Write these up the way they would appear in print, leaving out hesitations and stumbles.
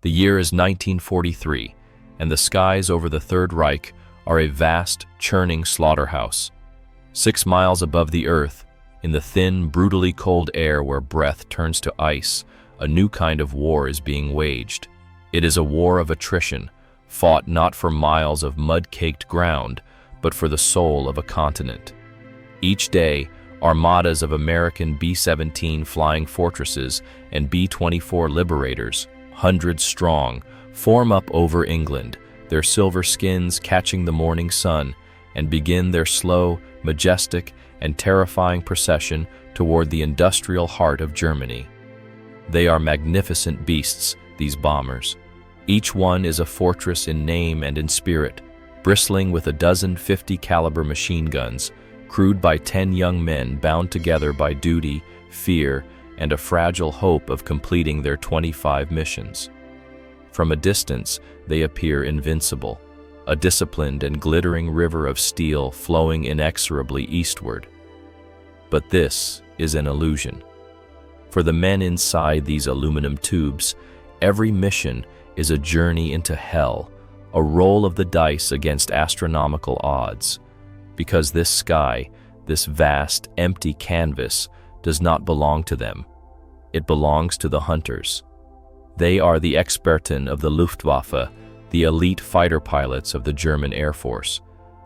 The year is 1943, and the skies over the Third Reich are a vast, churning slaughterhouse. 6 miles above the earth, in the thin, brutally cold air where breath turns to ice, a new kind of war is being waged. It is a war of attrition, fought not for miles of mud-caked ground, but for the soul of a continent. Each day, armadas of American B-17 flying fortresses and B-24 Liberators, hundreds strong, form up over England, their silver skins catching the morning sun, and begin their slow, majestic, and terrifying procession toward the industrial heart of Germany. They are magnificent beasts, these bombers. Each one is a fortress in name and in spirit, bristling with a dozen 50-caliber machine guns, crewed by 10 young men bound together by duty, fear, and a fragile hope of completing their 25 missions. From a distance, they appear invincible, a disciplined and glittering river of steel flowing inexorably eastward. But this is an illusion. For the men inside these aluminum tubes, every mission is a journey into hell, a roll of the dice against astronomical odds. Because this sky, this vast, empty canvas, does not belong to them. It belongs to the hunters. They are the Experten of the Luftwaffe, the elite fighter pilots of the German Air Force.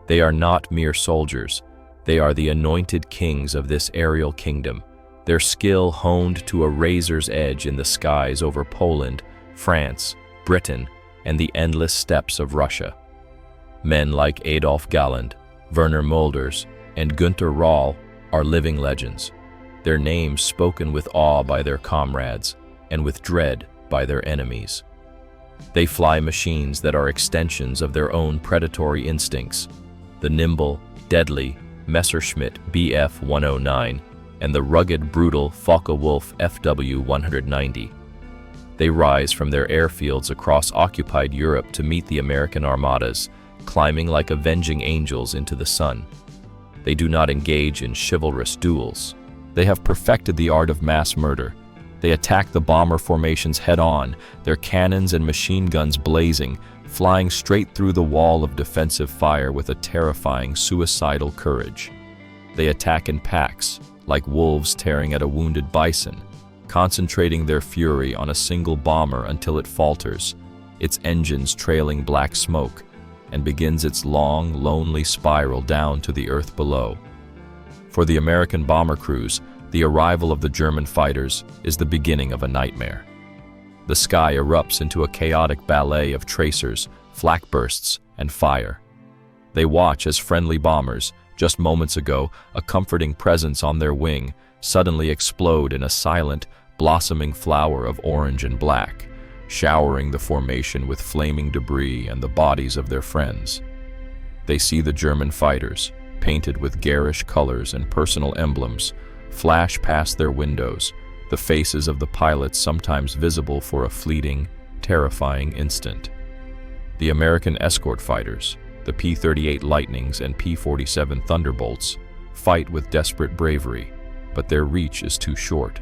They are not mere soldiers. They are the anointed kings of this aerial kingdom, their skill honed to a razor's edge in the skies over Poland, France, Britain, and the endless steppes of Russia. Men like Adolf Galland, Werner Mulders, and Günter Rahl are living legends, their names spoken with awe by their comrades and with dread by their enemies. They fly machines that are extensions of their own predatory instincts, the nimble, deadly Messerschmitt Bf-109 and the rugged, brutal Focke-Wulf FW-190. They rise from their airfields across occupied Europe to meet the American armadas, climbing like avenging angels into the sun. They do not engage in chivalrous duels. They have perfected the art of mass murder. They attack the bomber formations head-on, their cannons and machine guns blazing, flying straight through the wall of defensive fire with a terrifying, suicidal courage. They attack in packs, like wolves tearing at a wounded bison, concentrating their fury on a single bomber until it falters, its engines trailing black smoke, and begins its long, lonely spiral down to the earth below. For the American bomber crews, the arrival of the German fighters is the beginning of a nightmare. The sky erupts into a chaotic ballet of tracers, flak bursts, and fire. They watch as friendly bombers, just moments ago a comforting presence on their wing, suddenly explode in a silent, blossoming flower of orange and black, showering the formation with flaming debris and the bodies of their friends. They see the German fighters, painted with garish colors and personal emblems, flash past their windows, the faces of the pilots sometimes visible for a fleeting, terrifying instant. The American escort fighters, the P-38 Lightnings and P-47 Thunderbolts, fight with desperate bravery, but their reach is too short.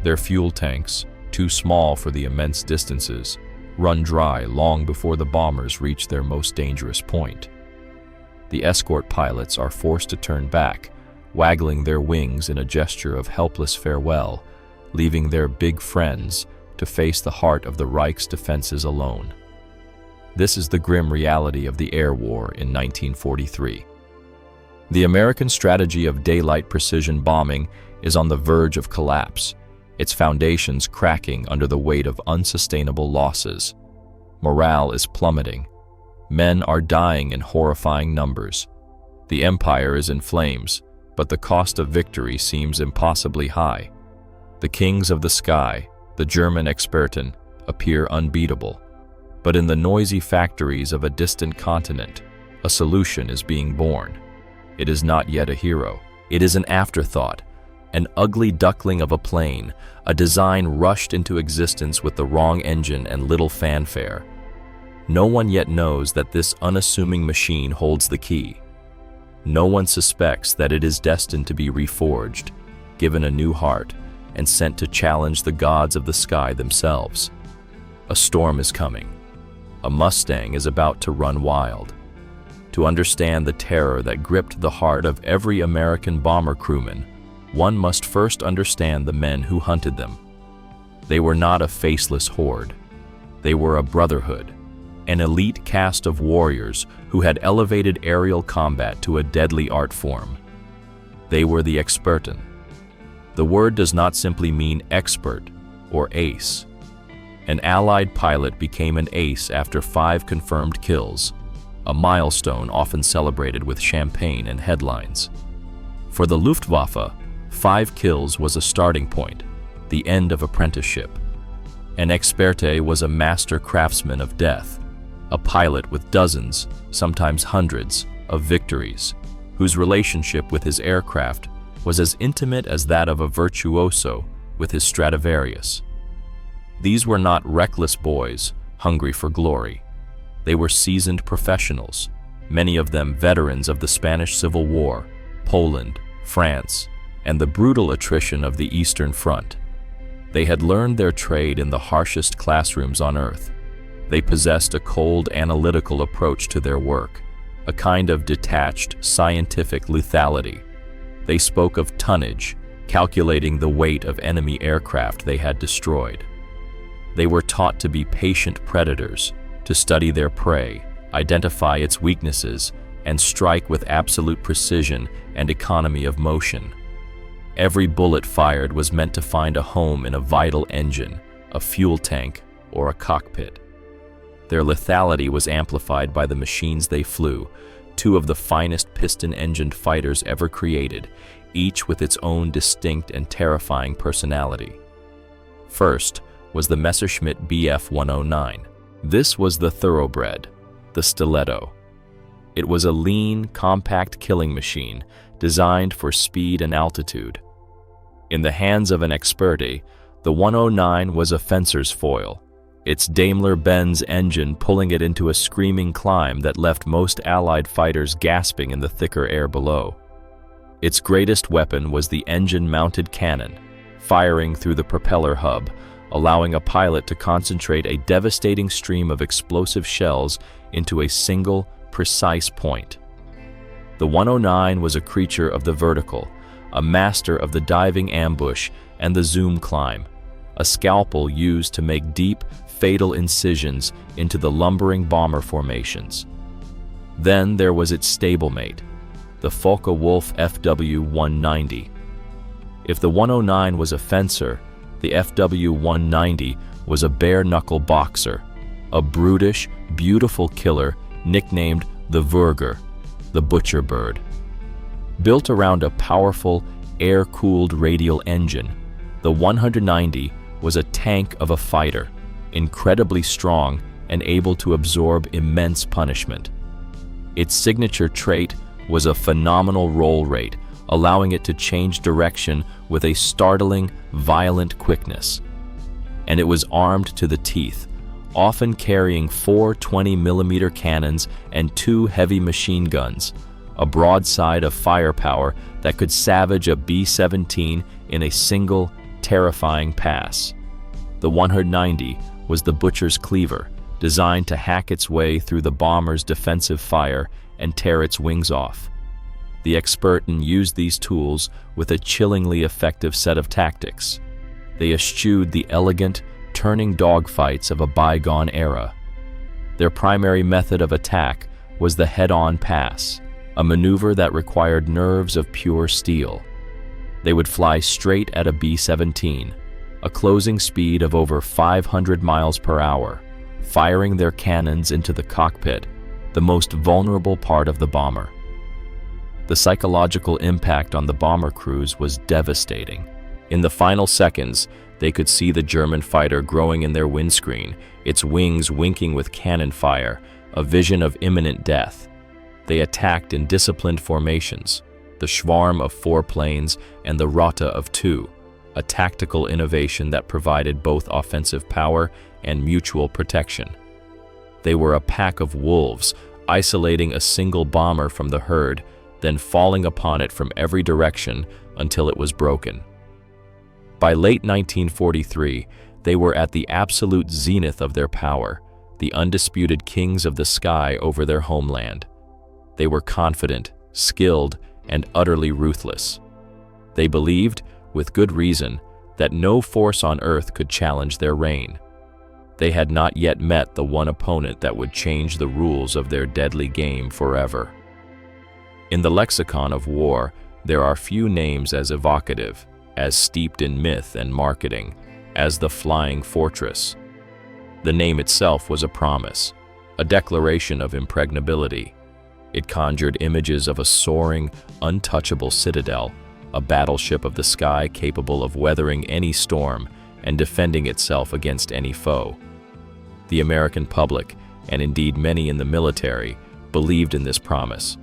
Their fuel tanks, too small for the immense distances, run dry long before the bombers reach their most dangerous point. The escort pilots are forced to turn back, waggling their wings in a gesture of helpless farewell, leaving their big friends to face the heart of the Reich's defenses alone. This is the grim reality of the air war in 1943. The American strategy of daylight precision bombing is on the verge of collapse, its foundations cracking under the weight of unsustainable losses. Morale is plummeting. Men are dying in horrifying numbers. The empire is in flames, but the cost of victory seems impossibly high. The kings of the sky, the German Experten, appear unbeatable. But in the noisy factories of a distant continent, a solution is being born. It is not yet a hero. It is an afterthought, an ugly duckling of a plane, a design rushed into existence with the wrong engine and little fanfare. No one yet knows that this unassuming machine holds the key. No one suspects that it is destined to be reforged, given a new heart, and sent to challenge the gods of the sky themselves. A storm is coming. A Mustang is about to run wild. To understand the terror that gripped the heart of every American bomber crewman, one must first understand the men who hunted them. They were not a faceless horde. They were a brotherhood, an elite caste of warriors who had elevated aerial combat to a deadly art form. They were the Experten. The word does not simply mean expert or ace. An Allied pilot became an ace after 5 confirmed kills, a milestone often celebrated with champagne and headlines. For the Luftwaffe, 5 kills was a starting point, the end of apprenticeship. An Experte was a master craftsman of death, a pilot with dozens, sometimes hundreds, of victories, whose relationship with his aircraft was as intimate as that of a virtuoso with his Stradivarius. These were not reckless boys hungry for glory. They were seasoned professionals, many of them veterans of the Spanish Civil War, Poland, France, and the brutal attrition of the Eastern Front. They had learned their trade in the harshest classrooms on Earth. They possessed a cold, analytical approach to their work, a kind of detached, scientific lethality. They spoke of tonnage, calculating the weight of enemy aircraft they had destroyed. They were taught to be patient predators, to study their prey, identify its weaknesses, and strike with absolute precision and economy of motion. Every bullet fired was meant to find a home in a vital engine, a fuel tank, or a cockpit. Their lethality was amplified by the machines they flew, 2 of the finest piston-engined fighters ever created, each with its own distinct and terrifying personality. First was the Messerschmitt Bf-109. This was the thoroughbred, the stiletto. It was a lean, compact killing machine designed for speed and altitude. In the hands of an Experte, the 109 was a fencer's foil, its Daimler-Benz engine pulling it into a screaming climb that left most Allied fighters gasping in the thicker air below. Its greatest weapon was the engine-mounted cannon, firing through the propeller hub, allowing a pilot to concentrate a devastating stream of explosive shells into a single, precise point. The 109 was a creature of the vertical, a master of the diving ambush and the zoom climb, a scalpel used to make deep, fatal incisions into the lumbering bomber formations. Then there was its stablemate, the Focke-Wulf FW-190. If the 109 was a fencer, the FW-190 was a bare-knuckle boxer, a brutish, beautiful killer nicknamed the Würger, the butcher bird. Built around a powerful, air-cooled radial engine, the 190 was a tank of a fighter, incredibly strong and able to absorb immense punishment. Its signature trait was a phenomenal roll rate, allowing it to change direction with a startling, violent quickness. And it was armed to the teeth, often carrying 4 20mm cannons and 2 heavy machine guns, a broadside of firepower that could savage a B-17 in a single, terrifying pass. The 190 was the butcher's cleaver, designed to hack its way through the bomber's defensive fire and tear its wings off. The Experten used these tools with a chillingly effective set of tactics. They eschewed the elegant, turning dogfights of a bygone era. Their primary method of attack was the head-on pass, a maneuver that required nerves of pure steel. They would fly straight at a B-17, a closing speed of over 500 miles per hour, firing their cannons into the cockpit, the most vulnerable part of the bomber. The psychological impact on the bomber crews was devastating. In the final seconds, they could see the German fighter growing in their windscreen, its wings winking with cannon fire, a vision of imminent death. They attacked in disciplined formations, the Schwarm of 4 planes and the Rotte of 2, a tactical innovation that provided both offensive power and mutual protection. They were a pack of wolves, isolating a single bomber from the herd, then falling upon it from every direction until it was broken. By late 1943, They were at the absolute zenith of their power, the undisputed kings of the sky over their homeland. They were confident, skilled, and utterly ruthless. They believed, with good reason, that no force on earth could challenge their reign. They had not yet met the one opponent that would change the rules of their deadly game forever. In the lexicon of war, there are few names as evocative, as steeped in myth and marketing, as the Flying Fortress. The name itself was a promise, a declaration of impregnability. It conjured images of a soaring, untouchable citadel, a battleship of the sky capable of weathering any storm and defending itself against any foe. The American public, and indeed many in the military, believed in this promise.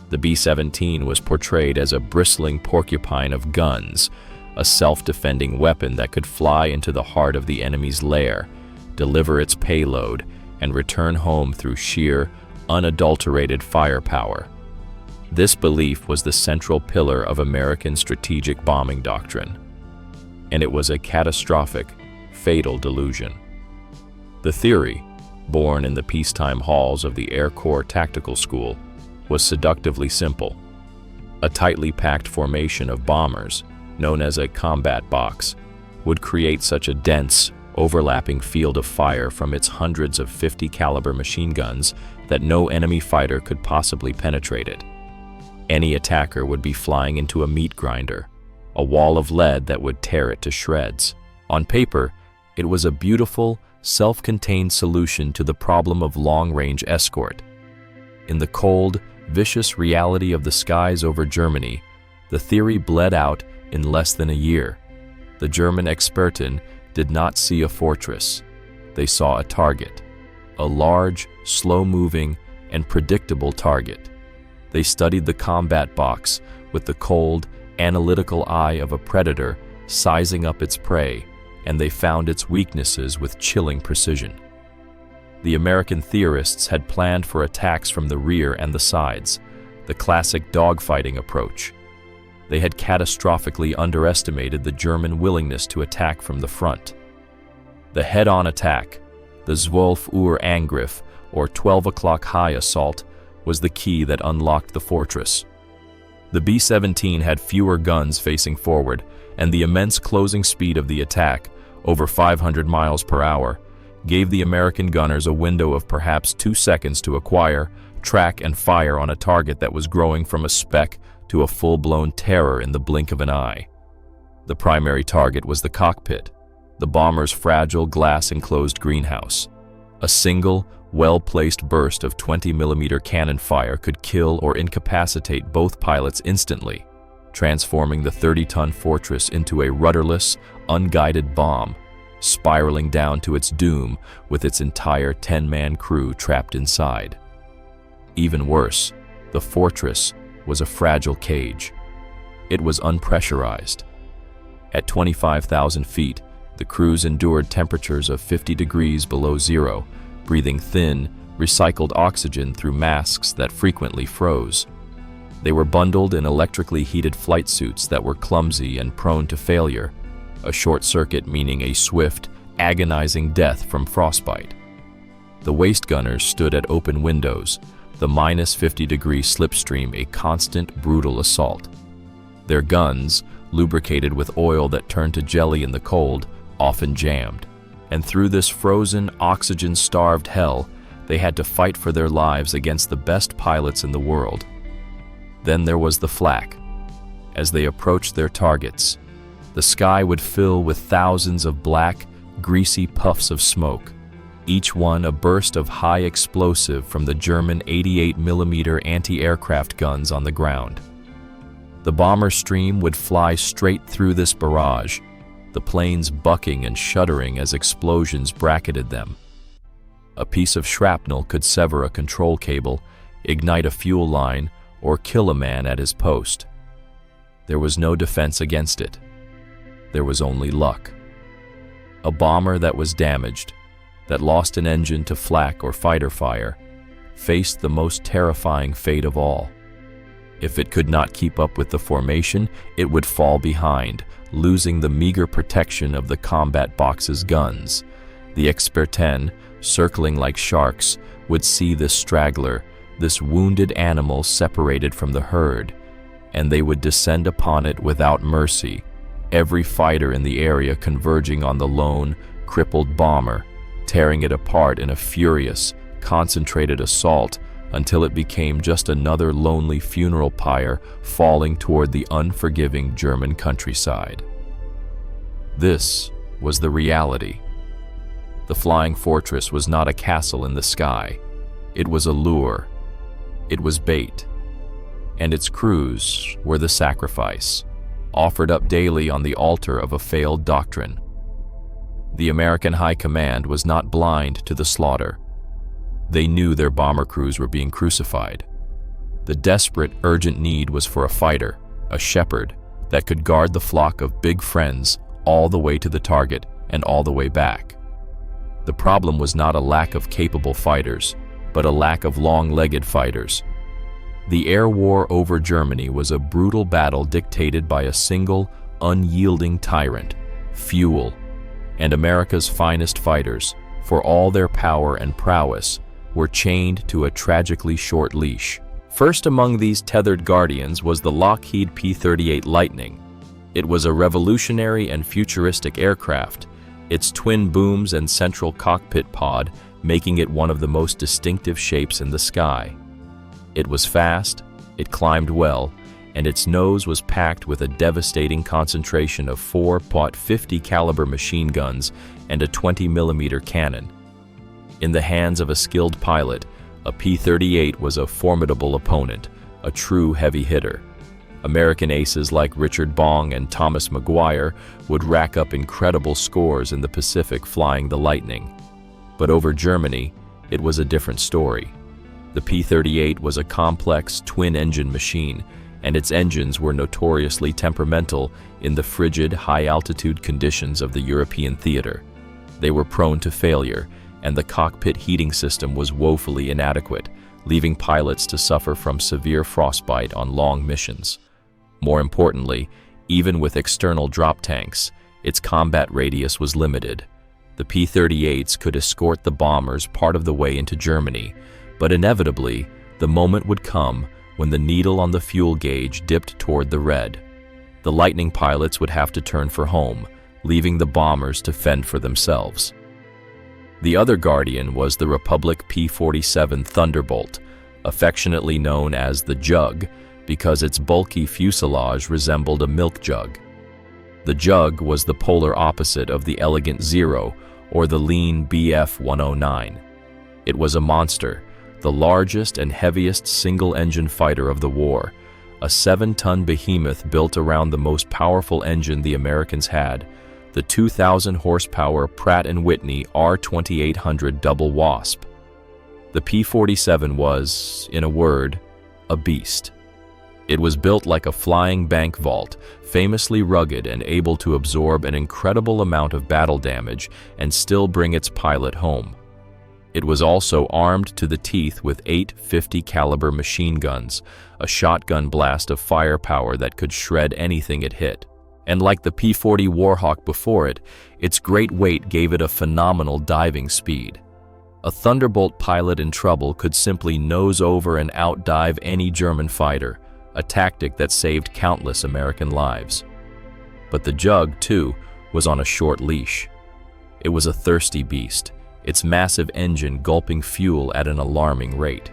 The B-17 was portrayed as a bristling porcupine of guns, a self-defending weapon that could fly into the heart of the enemy's lair, deliver its payload, and return home through sheer, unadulterated firepower. This belief was the central pillar of American strategic bombing doctrine, and it was a catastrophic, fatal delusion. The theory, born in the peacetime halls of the Air Corps Tactical School, was seductively simple. A tightly packed formation of bombers, known as a combat box, would create such a dense, overlapping field of fire from its hundreds of .50 caliber machine guns that no enemy fighter could possibly penetrate it. Any attacker would be flying into a meat grinder, a wall of lead that would tear it to shreds. On paper, it was a beautiful, self-contained solution to the problem of long-range escort. In the cold, vicious reality of the skies over Germany, the theory bled out in less than a year. The German Experten did not see a fortress. They saw a target, a large, slow-moving, and predictable target. They studied the combat box with the cold, analytical eye of a predator sizing up its prey, and they found its weaknesses with chilling precision. The American theorists had planned for attacks from the rear and the sides, the classic dogfighting approach. They had catastrophically underestimated the German willingness to attack from the front. The head-on attack, the 12 Uhr Angriff, or 12 o'clock high assault, was the key that unlocked the fortress. The B-17 had fewer guns facing forward, and the immense closing speed of the attack, over 500 miles per hour, gave the American gunners a window of perhaps 2 seconds to acquire, track, and fire on a target that was growing from a speck to a full-blown terror in the blink of an eye. The primary target was the cockpit, the bomber's fragile glass-enclosed greenhouse. A single, well-placed burst of 20mm cannon fire could kill or incapacitate both pilots instantly, transforming the 30-ton fortress into a rudderless, unguided bomb, spiraling down to its doom with its entire 10-man crew trapped inside. Even worse, the fortress was a fragile cage. It was unpressurized. At 25,000 feet, the crews endured temperatures of 50 degrees below zero, breathing thin, recycled oxygen through masks that frequently froze. They were bundled in electrically heated flight suits that were clumsy and prone to failure, a short circuit meaning a swift, agonizing death from frostbite. The waist gunners stood at open windows, the -50-degree slipstream a constant, brutal assault. Their guns, lubricated with oil that turned to jelly in the cold, often jammed. And through this frozen, oxygen-starved hell, they had to fight for their lives against the best pilots in the world. Then there was the flak. As they approached their targets, the sky would fill with thousands of black, greasy puffs of smoke, each one a burst of high explosive from the German 88mm anti-aircraft guns on the ground. The bomber stream would fly straight through this barrage, the planes bucking and shuddering as explosions bracketed them. A piece of shrapnel could sever a control cable, ignite a fuel line, or kill a man at his post. There was no defense against it. There was only luck. A bomber that was damaged, that lost an engine to flak or fighter fire, faced the most terrifying fate of all. If it could not keep up with the formation, it would fall behind, losing the meager protection of the combat box's guns. The Experten, circling like sharks, would see this straggler, this wounded animal separated from the herd, and they would descend upon it without mercy, every fighter in the area converging on the lone, crippled bomber, tearing it apart in a furious, concentrated assault until it became just another lonely funeral pyre falling toward the unforgiving German countryside. This was the reality. The flying fortress was not a castle in the sky. It was a lure. It was bait. And its crews were the sacrifice, offered up daily on the altar of a failed doctrine. The American High Command was not blind to the slaughter. They knew their bomber crews were being crucified. The desperate, urgent need was for a fighter, a shepherd, that could guard the flock of big friends all the way to the target and all the way back. The problem was not a lack of capable fighters, but a lack of long-legged fighters. The air war over Germany was a brutal battle dictated by a single, unyielding tyrant, fuel, and America's finest fighters, for all their power and prowess, were chained to a tragically short leash. First among these tethered guardians was the Lockheed P-38 Lightning. It was a revolutionary and futuristic aircraft, its twin booms and central cockpit pod making it one of the most distinctive shapes in the sky. It was fast, it climbed well, and its nose was packed with a devastating concentration of 4.50 caliber machine guns and a 20mm cannon. In the hands of a skilled pilot, a P-38 was a formidable opponent, a true heavy hitter. American aces like Richard Bong and Thomas McGuire would rack up incredible scores in the Pacific flying the Lightning. But over Germany, it was a different story. The P-38 was a complex twin-engine machine, and its engines were notoriously temperamental in the frigid, high-altitude conditions of the European theater. They were prone to failure, and the cockpit heating system was woefully inadequate, leaving pilots to suffer from severe frostbite on long missions. More importantly, even with external drop tanks, its combat radius was limited. The P-38s could escort the bombers part of the way into Germany, but inevitably, the moment would come when the needle on the fuel gauge dipped toward the red. The Lightning pilots would have to turn for home, leaving the bombers to fend for themselves. The other guardian was the Republic P-47 Thunderbolt, affectionately known as the Jug because its bulky fuselage resembled a milk jug. The Jug was the polar opposite of the elegant Zero or the lean Bf-109. It was a monster, the largest and heaviest single-engine fighter of the war, a 7-ton behemoth built around the most powerful engine the Americans had, the 2,000-horsepower Pratt & Whitney R2800 Double Wasp. The P-47 was, in a word, a beast. It was built like a flying bank vault, famously rugged and able to absorb an incredible amount of battle damage and still bring its pilot home. It was also armed to the teeth with 8 50 caliber machine guns, a shotgun blast of firepower that could shred anything it hit. And like the P-40 Warhawk before it, its great weight gave it a phenomenal diving speed. A Thunderbolt pilot in trouble could simply nose over and outdive any German fighter, a tactic that saved countless American lives. But the Jug, too, was on a short leash. It was a thirsty beast, its massive engine gulping fuel at an alarming rate.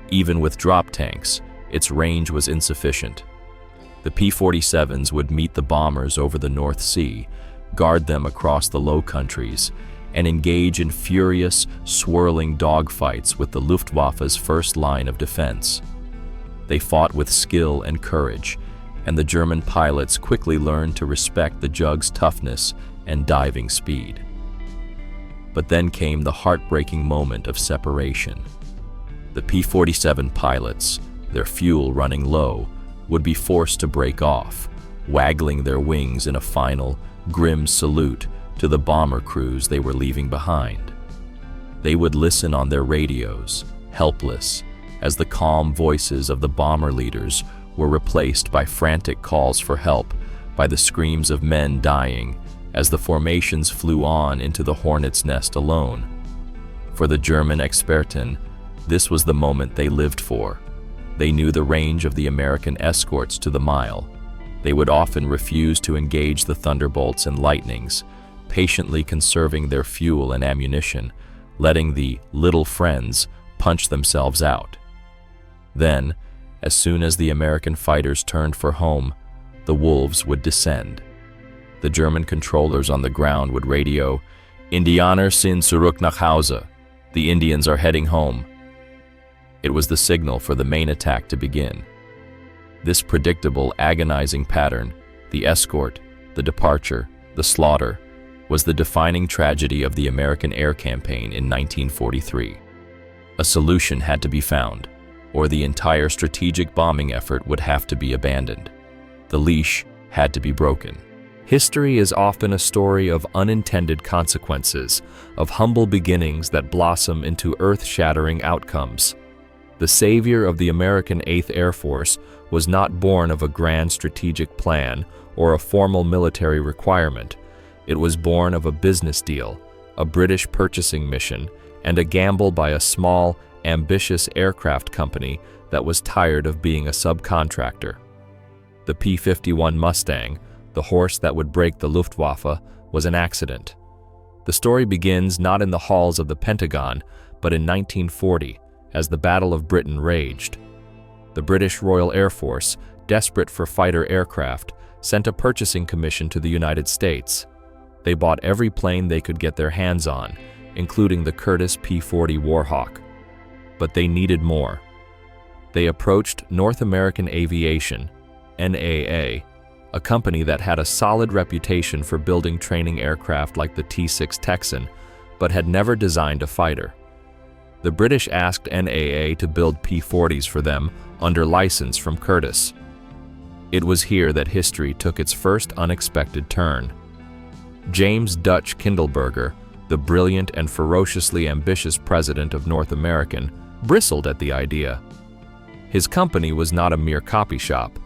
Even with drop tanks, its range was insufficient. The P-47s would meet the bombers over the North Sea, guard them across the Low Countries, and engage in furious, swirling dogfights with the Luftwaffe's first line of defense. They fought with skill and courage, and the German pilots quickly learned to respect the Jug's toughness and diving speed. But then came the heartbreaking moment of separation. The P-47 pilots, their fuel running low, would be forced to break off, waggling their wings in a final, grim salute to the bomber crews they were leaving behind. They would listen on their radios, helpless, as the calm voices of the bomber leaders were replaced by frantic calls for help, by the screams of men dying, as the formations flew on into the hornet's nest alone. For the German Experten, this was the moment they lived for. They knew the range of the American escorts to the mile. They would often refuse to engage the thunderbolts and lightnings, patiently conserving their fuel and ammunition, letting the little friends punch themselves out. Then, as soon as the American fighters turned for home, the wolves would descend. The German controllers on the ground would radio, "Indianer sind zurück nach Hause." The Indians are heading home. It was the signal for the main attack to begin. This predictable, agonizing pattern, the escort, the departure, the slaughter, was the defining tragedy of the American air campaign in 1943. A solution had to be found, or the entire strategic bombing effort would have to be abandoned. The leash had to be broken. History is often a story of unintended consequences, of humble beginnings that blossom into earth-shattering outcomes. The savior of the American 8th Air Force was not born of a grand strategic plan or a formal military requirement. It was born of a business deal, a British purchasing mission, and a gamble by a small, ambitious aircraft company that was tired of being a subcontractor. The P-51 Mustang, the horse that would break the Luftwaffe, was an accident. The story begins not in the halls of the Pentagon, but in 1940, as the Battle of Britain raged. The British Royal Air Force, desperate for fighter aircraft, sent a purchasing commission to the United States. They bought every plane they could get their hands on, including the Curtiss P-40 Warhawk. But they needed more. They approached North American Aviation, NAA, a company that had a solid reputation for building training aircraft like the T-6 Texan, but had never designed a fighter. The British asked NAA to build P-40s for them under license from Curtiss. It was here that history took its first unexpected turn. James Dutch Kindleberger, the brilliant and ferociously ambitious president of North American, bristled at the idea. His company was not a mere copy shop.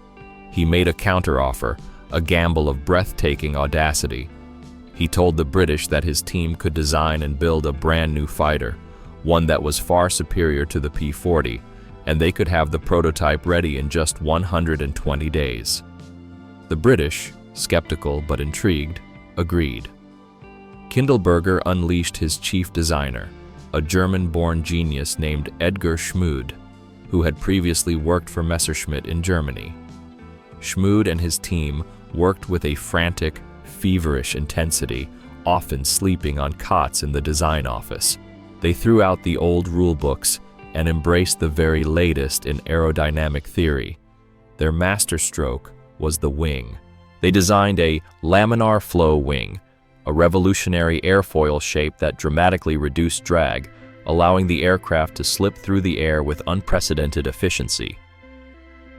He made a counteroffer, a gamble of breathtaking audacity. He told the British that his team could design and build a brand new fighter, one that was far superior to the P-40, and they could have the prototype ready in just 120 days. The British, skeptical but intrigued, agreed. Kindleberger unleashed his chief designer, a German-born genius named Edgar Schmude, who had previously worked for Messerschmitt in Germany. Schmude and his team worked with a frantic, feverish intensity, often sleeping on cots in the design office. They threw out the old rulebooks and embraced the very latest in aerodynamic theory. Their masterstroke was the wing. They designed a laminar flow wing, a revolutionary airfoil shape that dramatically reduced drag, allowing the aircraft to slip through the air with unprecedented efficiency.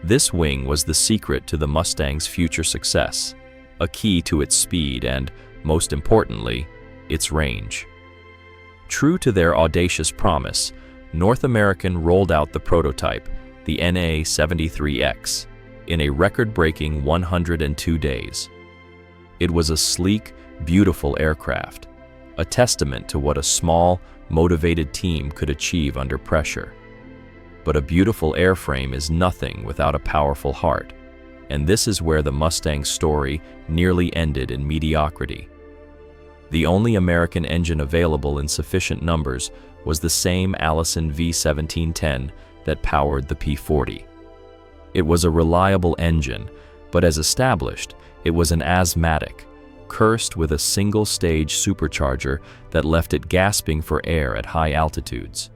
This wing was the secret to the Mustang's future success, a key to its speed and, most importantly, its range. True to their audacious promise, North American rolled out the prototype, the NA-73X, in a record-breaking 102 days. It was a sleek, beautiful aircraft, a testament to what a small, motivated team could achieve under pressure. But a beautiful airframe is nothing without a powerful heart, and this is where the Mustang's story nearly ended in mediocrity. The only American engine available in sufficient numbers was the same Allison V1710 that powered the P-40. It was a reliable engine, but as established, it was an asthmatic, cursed with a single-stage supercharger that left it gasping for air at high altitudes.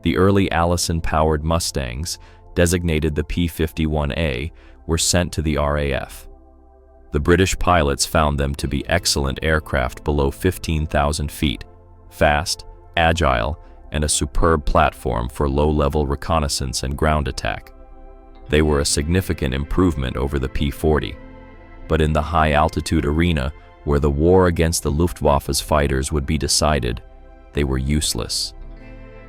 The early Allison-powered Mustangs, designated the P-51A, were sent to the RAF. The British pilots found them to be excellent aircraft below 15,000 feet, fast, agile, and a superb platform for low-level reconnaissance and ground attack. They were a significant improvement over the P-40, but in the high-altitude arena, where the war against the Luftwaffe's fighters would be decided, they were useless.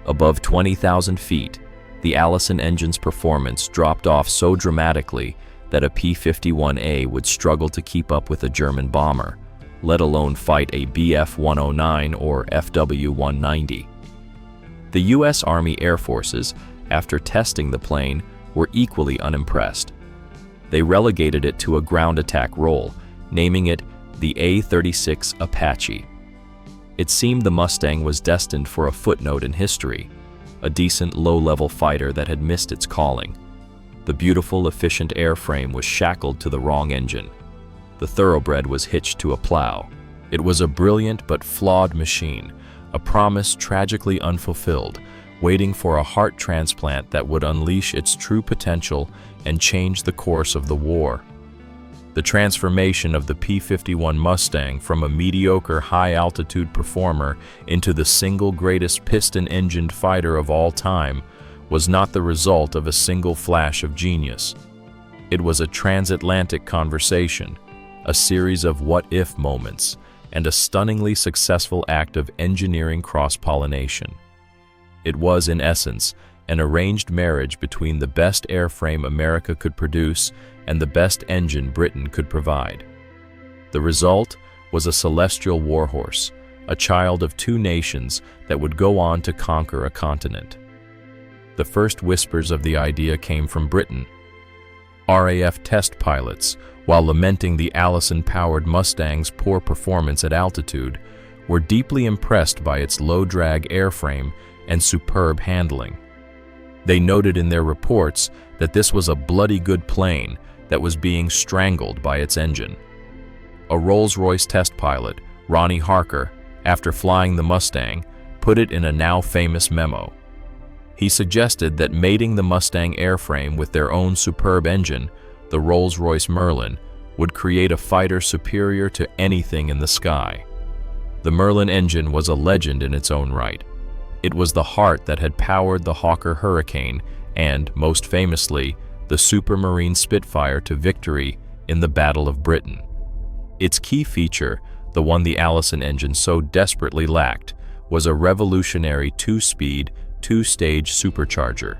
Above 20,000 feet, the Allison engine's performance dropped off so dramatically that a P-51A would struggle to keep up with a German bomber, let alone fight a Bf-109 or FW-190. The U.S. Army Air Forces, after testing the plane, were equally unimpressed. They relegated it to a ground attack role, naming it the A-36 Apache. It seemed the Mustang was destined for a footnote in history, a decent low-level fighter that had missed its calling. The beautiful, efficient airframe was shackled to the wrong engine. The thoroughbred was hitched to a plow. It was a brilliant but flawed machine, a promise tragically unfulfilled, waiting for a heart transplant that would unleash its true potential and change the course of the war. The transformation of the P-51 Mustang from a mediocre high-altitude performer into the single greatest piston-engined fighter of all time was not the result of a single flash of genius. It was a transatlantic conversation, a series of what-if moments, and a stunningly successful act of engineering cross-pollination. It was, in essence, an arranged marriage between the best airframe America could produce and the best engine Britain could provide. The result was a celestial warhorse, a child of two nations that would go on to conquer a continent. The first whispers of the idea came from Britain. RAF test pilots, while lamenting the Allison-powered Mustang's poor performance at altitude, were deeply impressed by its low-drag airframe and superb handling. They noted in their reports that this was a bloody good plane that was being strangled by its engine. A Rolls-Royce test pilot, Ronnie Harker, after flying the Mustang, put it in a now-famous memo. He suggested that mating the Mustang airframe with their own superb engine, the Rolls-Royce Merlin, would create a fighter superior to anything in the sky. The Merlin engine was a legend in its own right. It was the heart that had powered the Hawker Hurricane and, most famously, the Supermarine Spitfire to victory in the Battle of Britain. Its key feature, the one the Allison engine so desperately lacked, was a revolutionary two-speed, two-stage supercharger.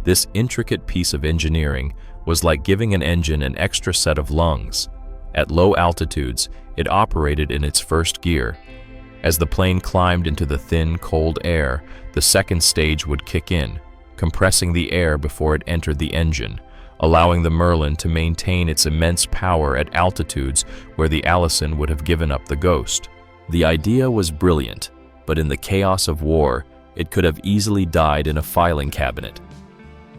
This intricate piece of engineering was like giving an engine an extra set of lungs. At low altitudes, it operated in its first gear. As the plane climbed into the thin, cold air, the second stage would kick in, compressing the air before it entered the engine, allowing the Merlin to maintain its immense power at altitudes where the Allison would have given up the ghost. The idea was brilliant, but in the chaos of war, it could have easily died in a filing cabinet.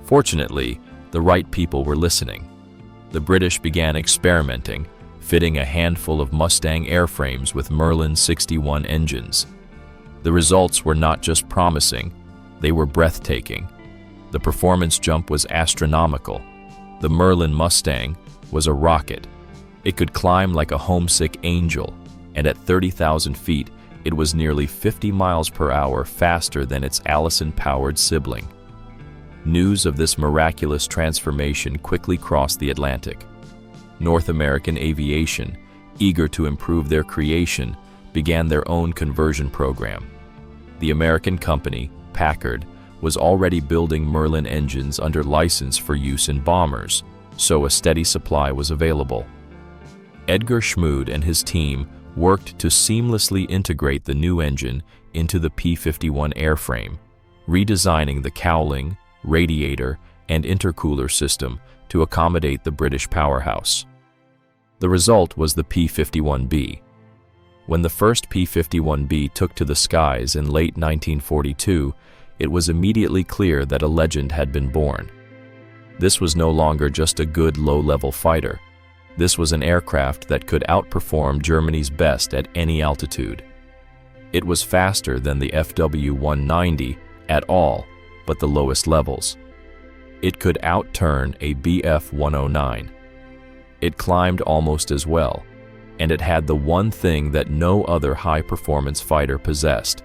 Fortunately, the right people were listening. The British began experimenting, fitting a handful of Mustang airframes with Merlin 61 engines. The results were not just promising, they were breathtaking. The performance jump was astronomical. The Merlin Mustang was a rocket. It could climb like a homesick angel, and at 30,000 feet, it was nearly 50 miles per hour faster than its Allison-powered sibling. News of this miraculous transformation quickly crossed the Atlantic. North American aviation, eager to improve their creation, began their own conversion program. The American company, Packard, was already building Merlin engines under license for use in bombers, so a steady supply was available. Edgar Schmood and his team worked to seamlessly integrate the new engine into the P-51 airframe, redesigning the cowling, radiator, and intercooler system to accommodate the British powerhouse. The result was the P-51B. When the first P-51B took to the skies in late 1942, it was immediately clear that a legend had been born. This was no longer just a good low-level fighter. This was an aircraft that could outperform Germany's best at any altitude. It was faster than the FW-190 at all but the lowest levels. It could outturn a Bf-109. It climbed almost as well, and it had the one thing that no other high-performance fighter possessed: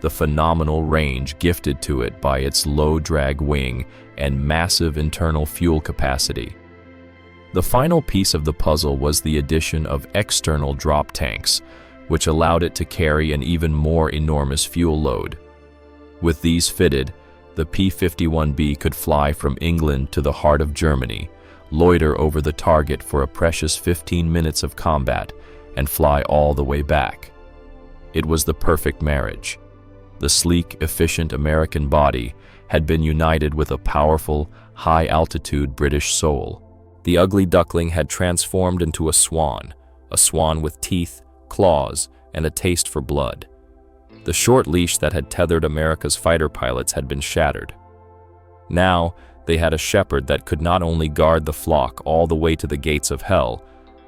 the phenomenal range gifted to it by its low-drag wing and massive internal fuel capacity. The final piece of the puzzle was the addition of external drop tanks, which allowed it to carry an even more enormous fuel load. With these fitted, The P-51B could fly from England to the heart of Germany, loiter over the target for a precious 15 minutes of combat, and fly all the way back. It was the perfect marriage. The sleek, efficient American body had been united with a powerful, high-altitude British soul. The ugly duckling had transformed into a swan with teeth, claws, and a taste for blood. The short leash that had tethered America's fighter pilots had been shattered. Now, they had a shepherd that could not only guard the flock all the way to the gates of hell,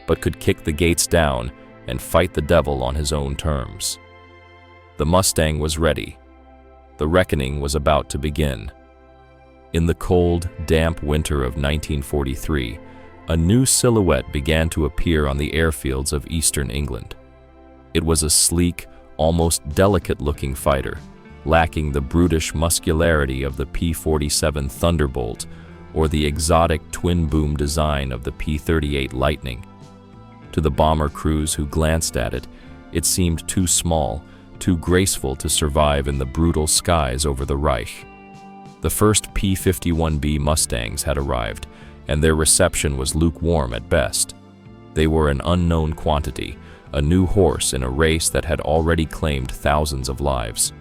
but could kick the gates down and fight the devil on his own terms. The Mustang was ready. The reckoning was about to begin. In the cold, damp winter of 1943, a new silhouette began to appear on the airfields of eastern England. It was a sleek, almost delicate-looking fighter, lacking the brutish muscularity of the P-47 Thunderbolt or the exotic twin-boom design of the P-38 Lightning. To the bomber crews who glanced at it, it seemed too small, too graceful to survive in the brutal skies over the Reich. The first P-51B Mustangs had arrived, and their reception was lukewarm at best. They were an unknown quantity, a new horse in a race that had already claimed thousands of lives.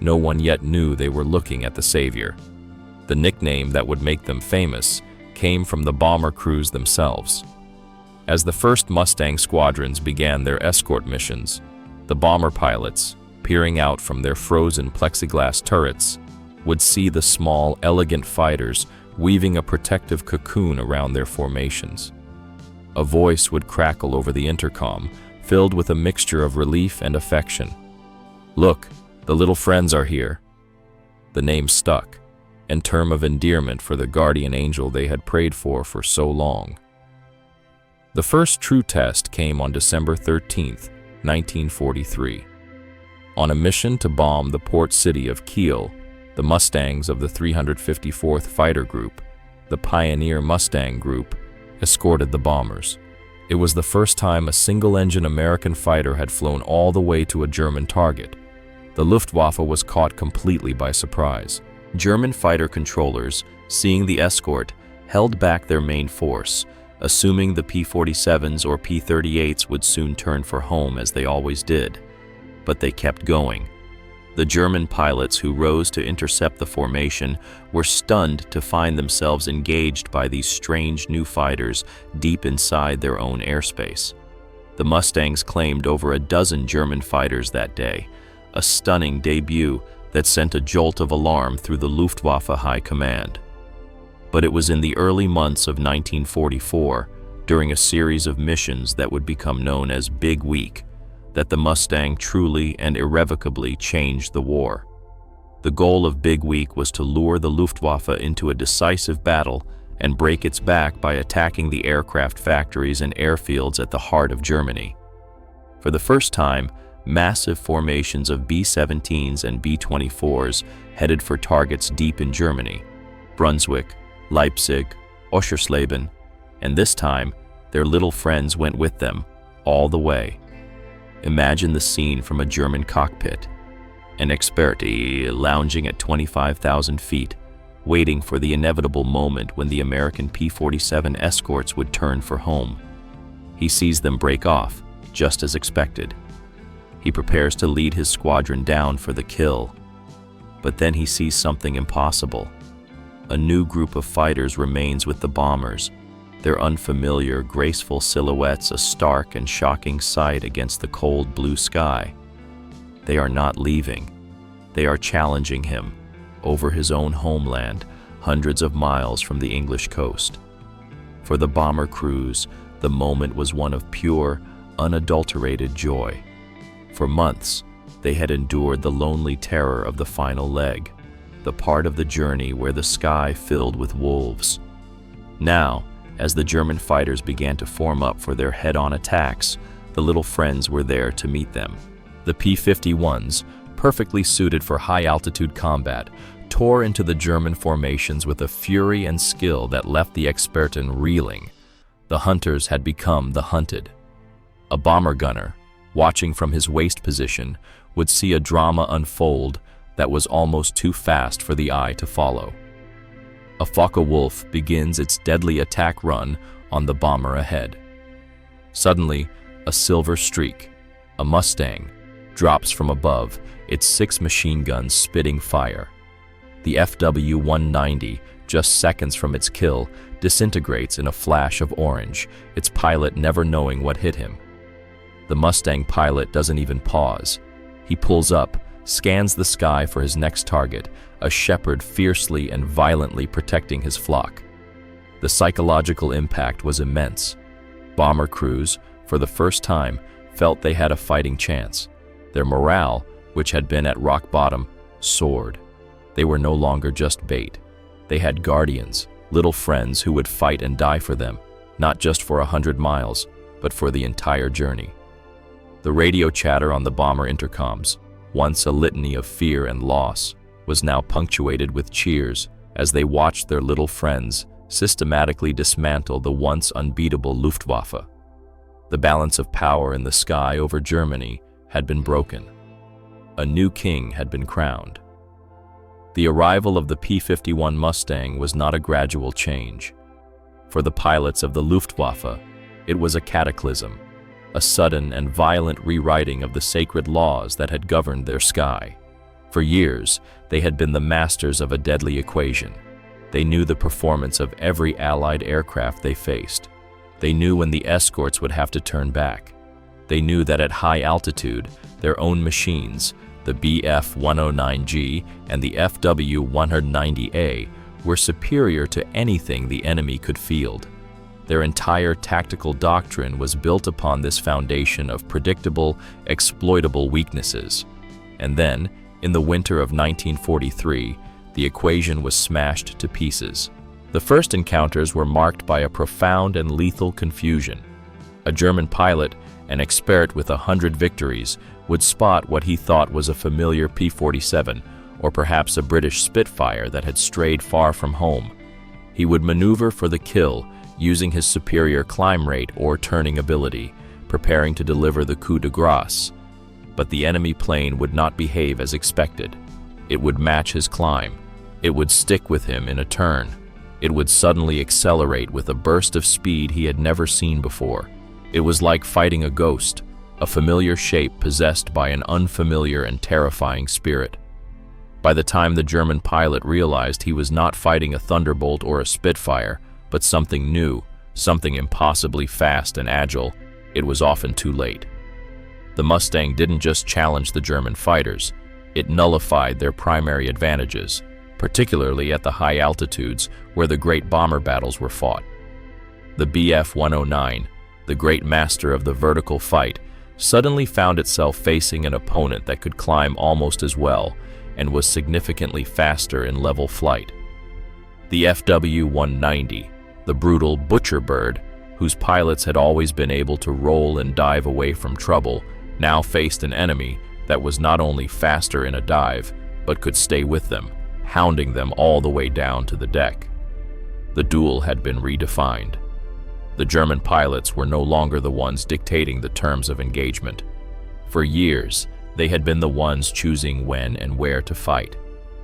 No one yet knew they were looking at the savior. The nickname that would make them famous came from the bomber crews themselves. As the first Mustang squadrons began their escort missions, the bomber pilots, peering out from their frozen plexiglass turrets, would see the small, elegant fighters weaving a protective cocoon around their formations. A voice would crackle over the intercom, filled with a mixture of relief and affection. "Look, the little friends are here." The name stuck, and term of endearment for the guardian angel they had prayed for so long. The first true test came on December 13, 1943. On a mission to bomb the port city of Kiel, the Mustangs of the 354th Fighter Group, the Pioneer Mustang Group, escorted the bombers. It was the first time a single-engine American fighter had flown all the way to a German target. The Luftwaffe was caught completely by surprise. German fighter controllers, seeing the escort, held back their main force, assuming the P-47s or P-38s would soon turn for home as they always did. But they kept going. The German pilots who rose to intercept the formation were stunned to find themselves engaged by these strange new fighters deep inside their own airspace. The Mustangs claimed over a dozen German fighters that day, a stunning debut that sent a jolt of alarm through the Luftwaffe High Command. But it was in the early months of 1944, during a series of missions that would become known as Big Week, that the Mustang truly and irrevocably changed the war. The goal of Big Week was to lure the Luftwaffe into a decisive battle and break its back by attacking the aircraft factories and airfields at the heart of Germany. For the first time, massive formations of B-17s and B-24s headed for targets deep in Germany: Brunswick, Leipzig, Oschersleben, and this time, their little friends went with them, all the way. Imagine the scene from a German cockpit. An Experten lounging at 25,000 feet, waiting for the inevitable moment when the American P-47 escorts would turn for home. He sees them break off, just as expected. He prepares to lead his squadron down for the kill. But then he sees something impossible. A new group of fighters remains with the bombers, their unfamiliar, graceful silhouettes a stark and shocking sight against the cold blue sky. They are not leaving. They are challenging him, over his own homeland, hundreds of miles from the English coast. For the bomber crews, the moment was one of pure, unadulterated joy. For months, they had endured the lonely terror of the final leg, the part of the journey where the sky filled with wolves. Now, as the German fighters began to form up for their head-on attacks, the little friends were there to meet them. The P-51s, perfectly suited for high-altitude combat, tore into the German formations with a fury and skill that left the Experten reeling. The hunters had become the hunted. A bomber gunner, watching from his waist position, would see a drama unfold, that was almost too fast for the eye to follow. A Focke-Wulf begins its deadly attack run on the bomber ahead. Suddenly, a silver streak, a Mustang, drops from above, its 6 machine guns spitting fire. The FW-190, just seconds from its kill, disintegrates in a flash of orange, its pilot never knowing what hit him. The Mustang pilot doesn't even pause. He pulls up, scans the sky for his next target, a shepherd fiercely and violently protecting his flock. The psychological impact was immense. Bomber crews, for the first time, felt they had a fighting chance. Their morale, which had been at rock bottom, soared. They were no longer just bait. They had guardians, little friends who would fight and die for them, not just for 100 miles, but for the entire journey. The radio chatter on the bomber intercoms, once a litany of fear and loss, was now punctuated with cheers as they watched their little friends systematically dismantle the once unbeatable Luftwaffe. The balance of power in the sky over Germany had been broken. A new king had been crowned. The arrival of the P-51 Mustang was not a gradual change. For the pilots of the Luftwaffe, it was a cataclysm, a sudden and violent rewriting of the sacred laws that had governed their sky. For years, they had been the masters of a deadly equation. They knew the performance of every Allied aircraft they faced. They knew when the escorts would have to turn back. They knew that at high altitude, their own machines, the Bf-109G and the FW-190A, were superior to anything the enemy could field. Their entire tactical doctrine was built upon this foundation of predictable, exploitable weaknesses. And then, in the winter of 1943, the equation was smashed to pieces. The first encounters were marked by a profound and lethal confusion. A German pilot, an expert with 100 victories, would spot what he thought was a familiar P-47, or perhaps a British Spitfire that had strayed far from home. He would maneuver for the kill, using his superior climb rate or turning ability, preparing to deliver the coup de grace. But the enemy plane would not behave as expected. It would match his climb. It would stick with him in a turn. It would suddenly accelerate with a burst of speed he had never seen before. It was like fighting a ghost, a familiar shape possessed by an unfamiliar and terrifying spirit. By the time the German pilot realized he was not fighting a Thunderbolt or a Spitfire, but something new, something impossibly fast and agile, it was often too late. The Mustang didn't just challenge the German fighters, it nullified their primary advantages, particularly at the high altitudes where the great bomber battles were fought. The Bf-109, the great master of the vertical fight, suddenly found itself facing an opponent that could climb almost as well and was significantly faster in level flight. The FW-190, the brutal butcher bird, whose pilots had always been able to roll and dive away from trouble, now faced an enemy that was not only faster in a dive, but could stay with them, hounding them all the way down to the deck. The duel had been redefined. The German pilots were no longer the ones dictating the terms of engagement. For years, they had been the ones choosing when and where to fight.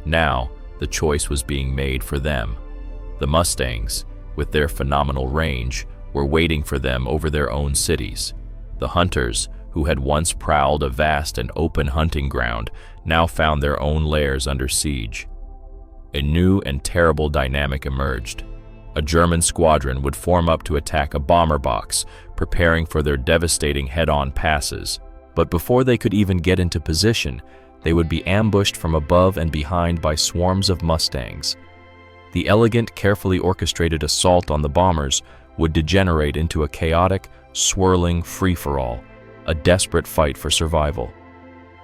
Now, the choice was being made for them. The Mustangs, with their phenomenal range, were waiting for them over their own cities. The hunters, who had once prowled a vast and open hunting ground, now found their own lairs under siege. A new and terrible dynamic emerged. A German squadron would form up to attack a bomber box, preparing for their devastating head-on passes. But before they could even get into position, they would be ambushed from above and behind by swarms of Mustangs. The elegant, carefully orchestrated assault on the bombers would degenerate into a chaotic, swirling free-for-all, a desperate fight for survival.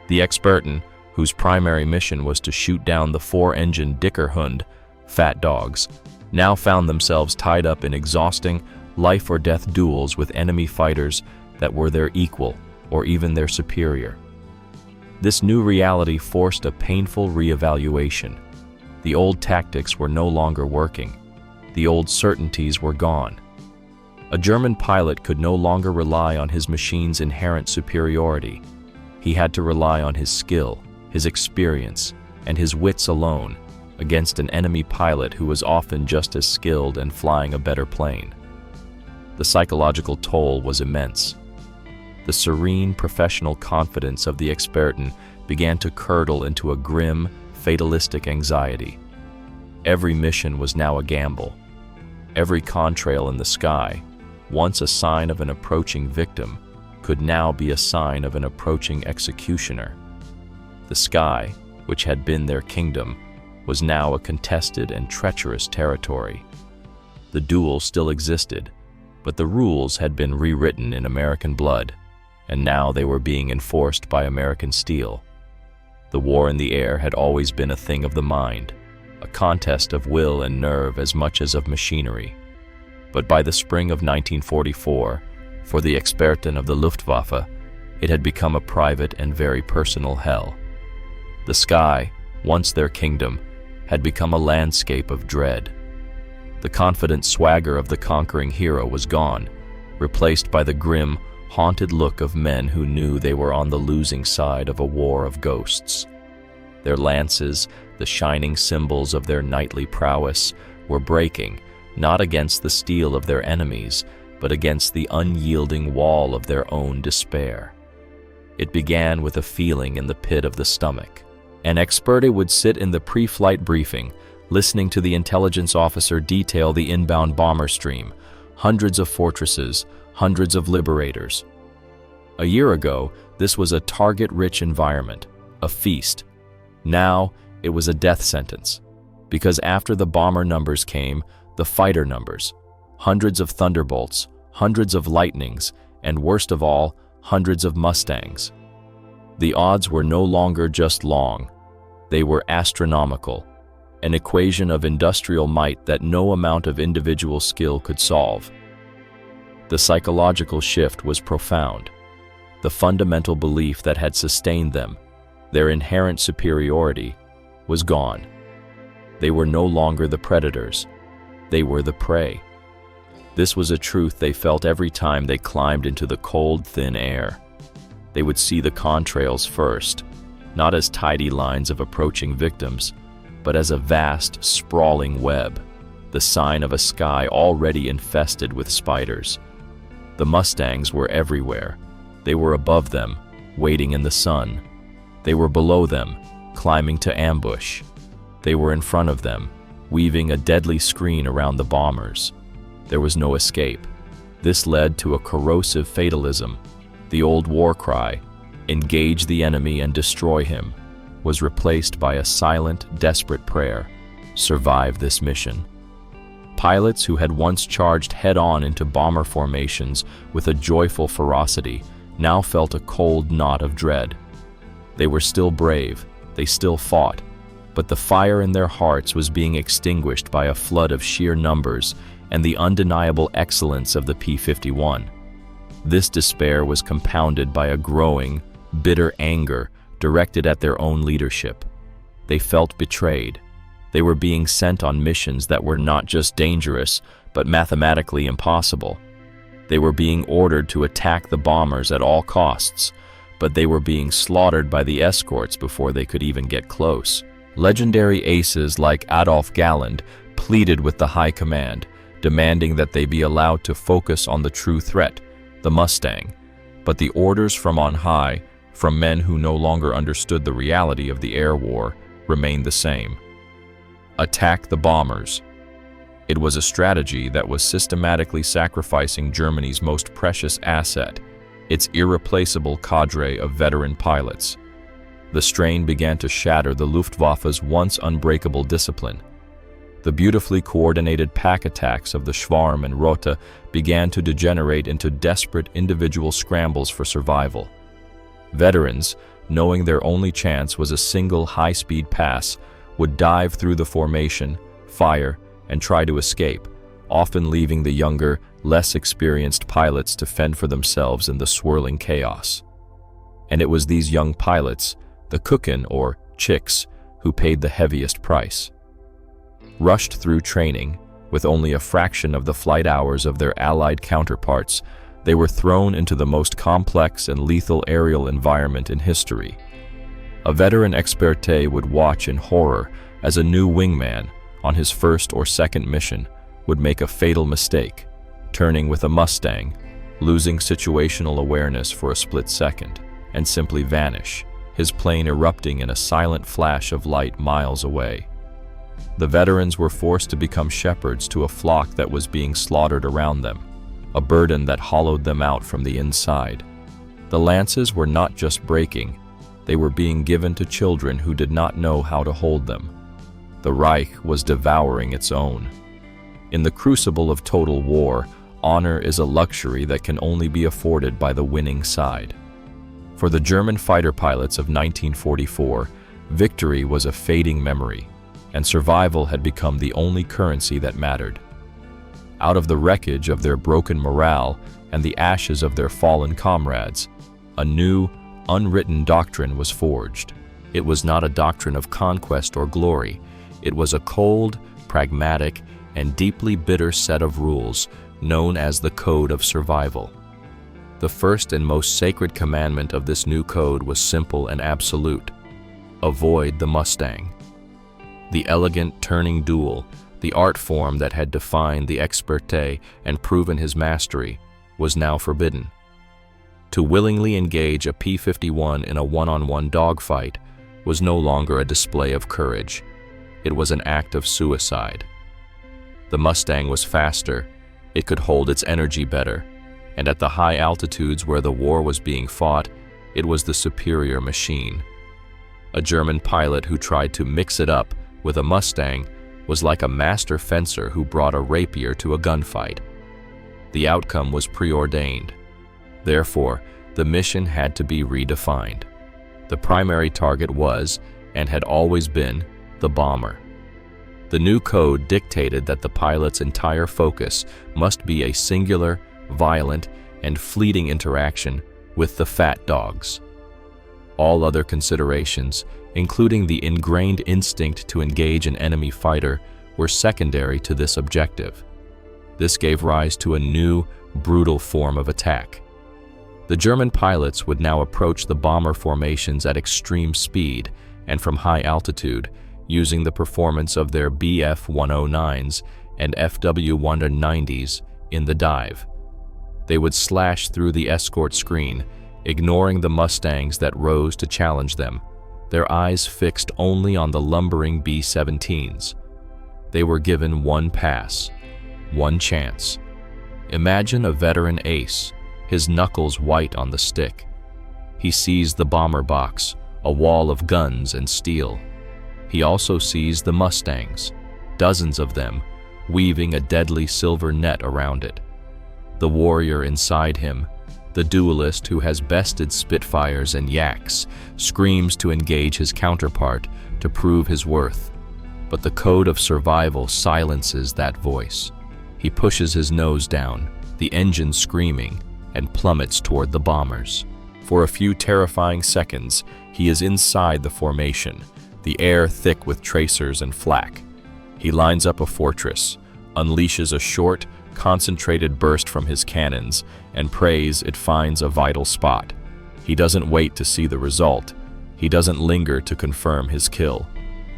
The Experten, whose primary mission was to shoot down the 4-engine Dickerhund, fat dogs, now found themselves tied up in exhausting, life-or-death duels with enemy fighters that were their equal or even their superior. This new reality forced a painful reevaluation. The old tactics were no longer working. The old certainties were gone. A German pilot could no longer rely on his machine's inherent superiority. He had to rely on his skill, his experience, and his wits alone, against an enemy pilot who was often just as skilled and flying a better plane. The psychological toll was immense. The serene professional confidence of the Experten began to curdle into a grim, fatalistic anxiety. Every mission was now a gamble. Every contrail in the sky, once a sign of an approaching victim, could now be a sign of an approaching executioner. The sky, which had been their kingdom, was now a contested and treacherous territory. The duel still existed, but the rules had been rewritten in American blood, and now they were being enforced by American steel. The war in the air had always been a thing of the mind, a contest of will and nerve as much as of machinery. But by the spring of 1944, for the Experten of the Luftwaffe, it had become a private and very personal hell. The sky, once their kingdom, had become a landscape of dread. The confident swagger of the conquering hero was gone, replaced by the grim, haunted look of men who knew they were on the losing side of a war of ghosts. Their lances, the shining symbols of their knightly prowess, were breaking, not against the steel of their enemies, but against the unyielding wall of their own despair. It began with a feeling in the pit of the stomach. An Experten would sit in the pre-flight briefing, listening to the intelligence officer detail the inbound bomber stream, hundreds of fortresses, hundreds of liberators. A year ago, this was a target-rich environment, a feast. Now, it was a death sentence, because after the bomber numbers came, the fighter numbers, hundreds of Thunderbolts, hundreds of Lightnings, and worst of all, hundreds of Mustangs. The odds were no longer just long, they were astronomical, an equation of industrial might that no amount of individual skill could solve. The psychological shift was profound. The fundamental belief that had sustained them, their inherent superiority, was gone. They were no longer the predators, they were the prey. This was a truth they felt every time they climbed into the cold, thin air. They would see the contrails first, not as tidy lines of approaching victims, but as a vast, sprawling web, the sign of a sky already infested with spiders. The Mustangs were everywhere. They were above them, waiting in the sun. They were below them, climbing to ambush. They were in front of them, weaving a deadly screen around the bombers. There was no escape. This led to a corrosive fatalism. The old war cry, "Engage the enemy and destroy him," was replaced by a silent, desperate prayer, "Survive this mission." Pilots who had once charged head-on into bomber formations with a joyful ferocity now felt a cold knot of dread. They were still brave, they still fought, but the fire in their hearts was being extinguished by a flood of sheer numbers and the undeniable excellence of the P-51. This despair was compounded by a growing, bitter anger directed at their own leadership. They felt betrayed. They were being sent on missions that were not just dangerous, but mathematically impossible. They were being ordered to attack the bombers at all costs, but they were being slaughtered by the escorts before they could even get close. Legendary aces like Adolf Galland pleaded with the high command, demanding that they be allowed to focus on the true threat, the Mustang. But the orders from on high, from men who no longer understood the reality of the air war, remained the same. Attack the bombers. It was a strategy that was systematically sacrificing Germany's most precious asset, its irreplaceable cadre of veteran pilots. The strain began to shatter the Luftwaffe's once unbreakable discipline. The beautifully coordinated pack attacks of the Schwarm and Rote began to degenerate into desperate individual scrambles for survival. Veterans, knowing their only chance was a single high-speed pass, would dive through the formation, fire, and try to escape, often leaving the younger, less experienced pilots to fend for themselves in the swirling chaos. And it was these young pilots, the Kuchen or chicks, who paid the heaviest price. Rushed through training, with only a fraction of the flight hours of their Allied counterparts, they were thrown into the most complex and lethal aerial environment in history. A veteran Experten would watch in horror as a new wingman on his first or second mission would make a fatal mistake, turning with a Mustang, losing situational awareness for a split second, and simply vanish, his plane erupting in a silent flash of light miles away. The veterans were forced to become shepherds to a flock that was being slaughtered around them, a burden that hollowed them out from the inside. The lances were not just breaking, they were being given to children who did not know how to hold them. The Reich was devouring its own. In the crucible of total war, honor is a luxury that can only be afforded by the winning side. For the German fighter pilots of 1944, victory was a fading memory, and survival had become the only currency that mattered. Out of the wreckage of their broken morale and the ashes of their fallen comrades, a new, unwritten doctrine was forged. It was not a doctrine of conquest or glory. It was a cold, pragmatic, and deeply bitter set of rules known as the Code of Survival. The first and most sacred commandment of this new code was simple and absolute: avoid the Mustang. The elegant turning duel, the art form that had defined the Experten and proven his mastery, was now forbidden. To willingly engage a P-51 in a one-on-one dogfight was no longer a display of courage. It was an act of suicide. The Mustang was faster, it could hold its energy better, and at the high altitudes where the war was being fought, it was the superior machine. A German pilot who tried to mix it up with a Mustang was like a master fencer who brought a rapier to a gunfight. The outcome was preordained. Therefore, the mission had to be redefined. The primary target was, and had always been, the bomber. The new code dictated that the pilot's entire focus must be a singular, violent, and fleeting interaction with the fat dogs. All other considerations, including the ingrained instinct to engage an enemy fighter, were secondary to this objective. This gave rise to a new, brutal form of attack. The German pilots would now approach the bomber formations at extreme speed and from high altitude, using the performance of their Bf-109s and Fw-190s in the dive. They would slash through the escort screen, ignoring the Mustangs that rose to challenge them, their eyes fixed only on the lumbering B-17s. They were given one pass, one chance. Imagine a veteran ace, his knuckles white on the stick. He sees the bomber box, a wall of guns and steel. He also sees the Mustangs, dozens of them, weaving a deadly silver net around it. The warrior inside him, the duelist who has bested Spitfires and Yaks, screams to engage his counterpart to prove his worth. But the code of survival silences that voice. He pushes his nose down, the engine screaming, and plummets toward the bombers. For a few terrifying seconds, he is inside the formation, the air thick with tracers and flak. He lines up a fortress, unleashes a short, concentrated burst from his cannons, and prays it finds a vital spot. He doesn't wait to see the result. He doesn't linger to confirm his kill.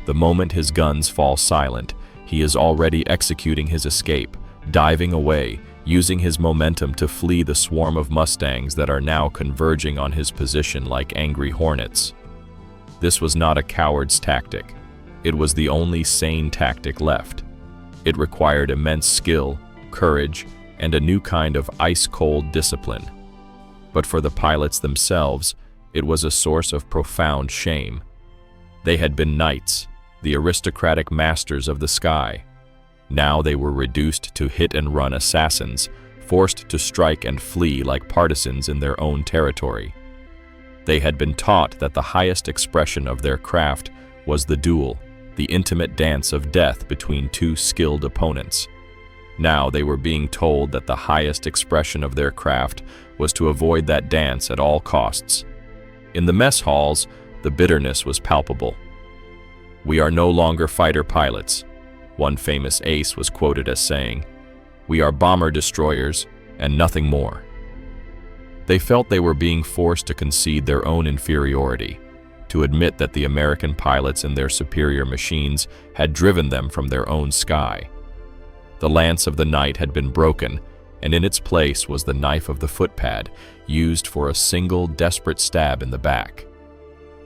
The moment his guns fall silent, he is already executing his escape, diving away, using his momentum to flee the swarm of Mustangs that are now converging on his position like angry hornets. This was not a coward's tactic. It was the only sane tactic left. It required immense skill, courage, and a new kind of ice-cold discipline. But for the pilots themselves, it was a source of profound shame. They had been knights, the aristocratic masters of the sky. Now they were reduced to hit-and-run assassins, forced to strike and flee like partisans in their own territory. They had been taught that the highest expression of their craft was the duel, the intimate dance of death between two skilled opponents. Now they were being told that the highest expression of their craft was to avoid that dance at all costs. In the mess halls, the bitterness was palpable. "We are no longer fighter pilots," one famous ace was quoted as saying. "We are bomber destroyers and nothing more." They felt they were being forced to concede their own inferiority. to admit that the American pilots and their superior machines had driven them from their own sky. The lance of the knight had been broken, and in its place was the knife of the footpad, used for a single desperate stab in the back.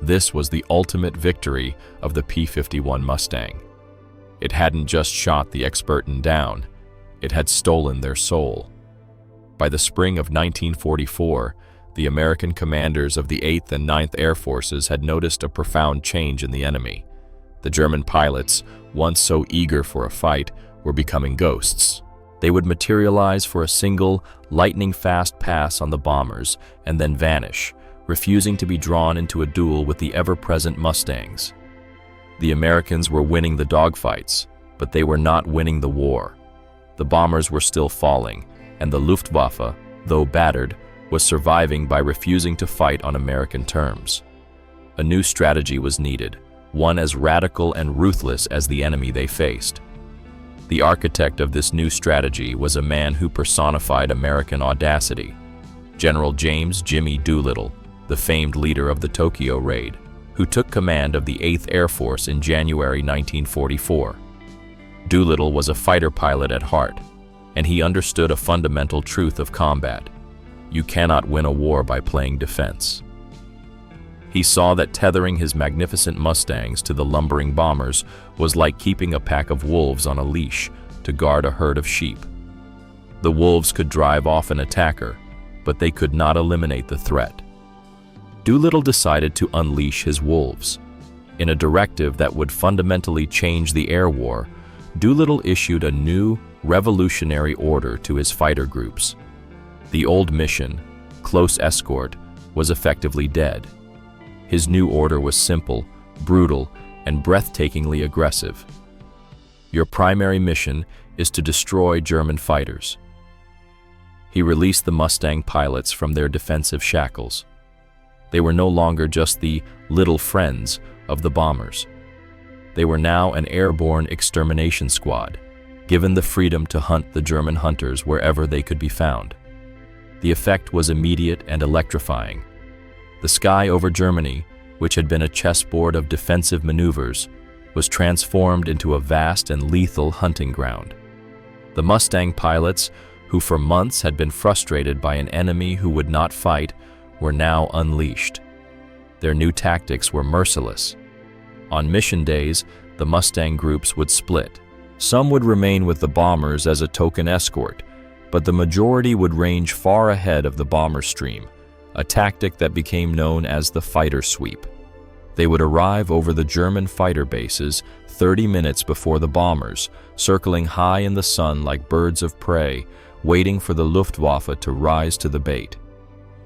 This was the ultimate victory of the P-51 Mustang. It hadn't just shot the Experten down, it had stolen their soul. By the spring of 1944, the American commanders of the 8th and 9th Air Forces had noticed a profound change in the enemy. The German pilots, once so eager for a fight, were becoming ghosts. They would materialize for a single, lightning-fast pass on the bombers and then vanish, refusing to be drawn into a duel with the ever-present Mustangs. The Americans were winning the dogfights, but they were not winning the war. The bombers were still falling, and the Luftwaffe, though battered, was surviving by refusing to fight on American terms. A new strategy was needed, one as radical and ruthless as the enemy they faced. The architect of this new strategy was a man who personified American audacity, General James "Jimmy" Doolittle, the famed leader of the Tokyo Raid, who took command of the 8th Air Force in January 1944. Doolittle was a fighter pilot at heart, and he understood a fundamental truth of combat. You cannot win a war by playing defense. He saw that tethering his magnificent Mustangs to the lumbering bombers was like keeping a pack of wolves on a leash to guard a herd of sheep. The wolves could drive off an attacker, but they could not eliminate the threat. Doolittle decided to unleash his wolves. In a directive that would fundamentally change the air war, Doolittle issued a new, revolutionary order to his fighter groups. The old mission, close escort, was effectively dead. His new order was simple, brutal, and breathtakingly aggressive. Your primary mission is to destroy German fighters. He released the Mustang pilots from their defensive shackles. They were no longer just the little friends of the bombers. They were now an airborne extermination squad, given the freedom to hunt the German hunters wherever they could be found. The effect was immediate and electrifying. The sky over Germany, which had been a chessboard of defensive maneuvers, was transformed into a vast and lethal hunting ground. The Mustang pilots, who for months had been frustrated by an enemy who would not fight, were now unleashed. Their new tactics were merciless. On mission days, the Mustang groups would split. Some would remain with the bombers as a token escort, but the majority would range far ahead of the bomber stream, a tactic that became known as the fighter sweep. They would arrive over the German fighter bases 30 minutes before the bombers, circling high in the sun like birds of prey, waiting for the Luftwaffe to rise to the bait.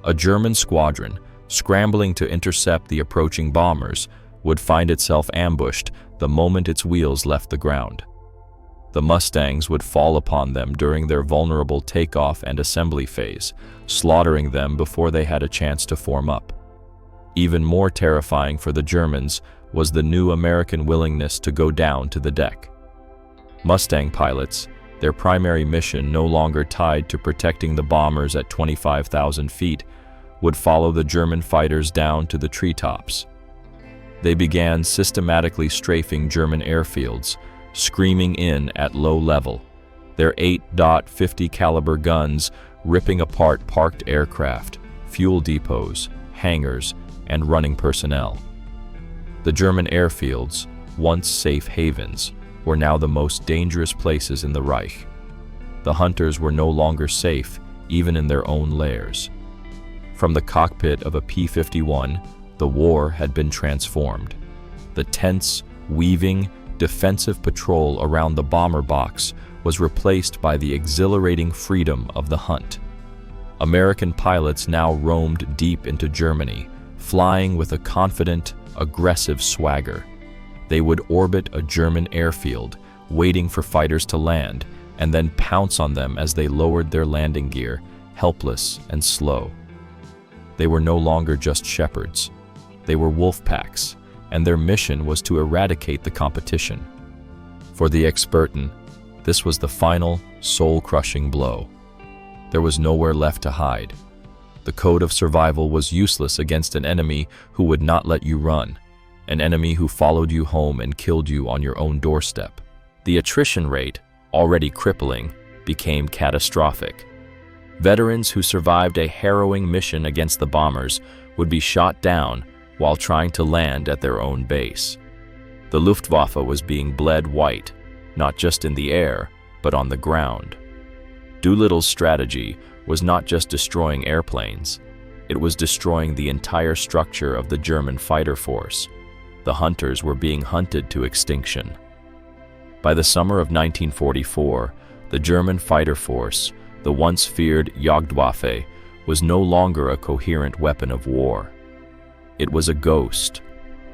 A German squadron, scrambling to intercept the approaching bombers, would find itself ambushed the moment its wheels left the ground. The Mustangs would fall upon them during their vulnerable takeoff and assembly phase, slaughtering them before they had a chance to form up. Even more terrifying for the Germans was the new American willingness to go down to the deck. Mustang pilots, their primary mission no longer tied to protecting the bombers at 25,000 feet, would follow the German fighters down to the treetops. They began systematically strafing German airfields, screaming in at low level, their 8.50 caliber guns ripping apart parked aircraft, fuel depots, hangars, and running personnel. The German airfields, once safe havens, were now the most dangerous places in the Reich. The hunters were no longer safe, even in their own lairs. From the cockpit of a P-51, the war had been transformed. The tense, weaving, defensive patrol around the bomber box was replaced by the exhilarating freedom of the hunt. American pilots now roamed deep into Germany, flying with a confident, aggressive swagger. They would orbit a German airfield, waiting for fighters to land, and then pounce on them as they lowered their landing gear, helpless and slow. They were no longer just shepherds. They were wolf packs, and their mission was to eradicate the competition. For the Experten, this was the final, soul-crushing blow. There was nowhere left to hide. The code of survival was useless against an enemy who would not let you run, an enemy who followed you home and killed you on your own doorstep. The attrition rate, already crippling, became catastrophic. Veterans who survived a harrowing mission against the bombers would be shot down while trying to land at their own base. The Luftwaffe was being bled white, not just in the air, but on the ground. Doolittle's strategy was not just destroying airplanes, it was destroying the entire structure of the German fighter force. The hunters were being hunted to extinction. By the summer of 1944, the German fighter force, the once feared Luftwaffe, was no longer a coherent weapon of war. It was a ghost,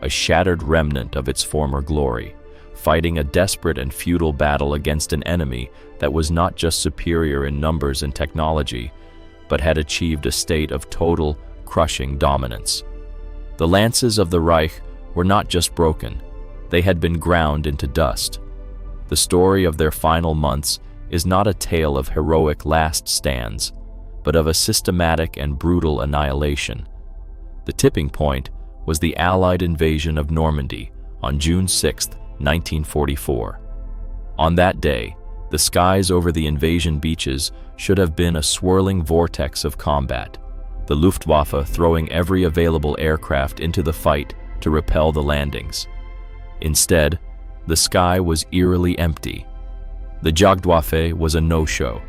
a shattered remnant of its former glory, fighting a desperate and futile battle against an enemy that was not just superior in numbers and technology, but had achieved a state of total, crushing dominance. The lances of the Reich were not just broken, they had been ground into dust. The story of their final months is not a tale of heroic last stands, but of a systematic and brutal annihilation. The tipping point was the Allied invasion of Normandy on June 6, 1944. On that day, the skies over the invasion beaches should have been a swirling vortex of combat, the Luftwaffe throwing every available aircraft into the fight to repel the landings. Instead, the sky was eerily empty. The Luftwaffe was a no-show.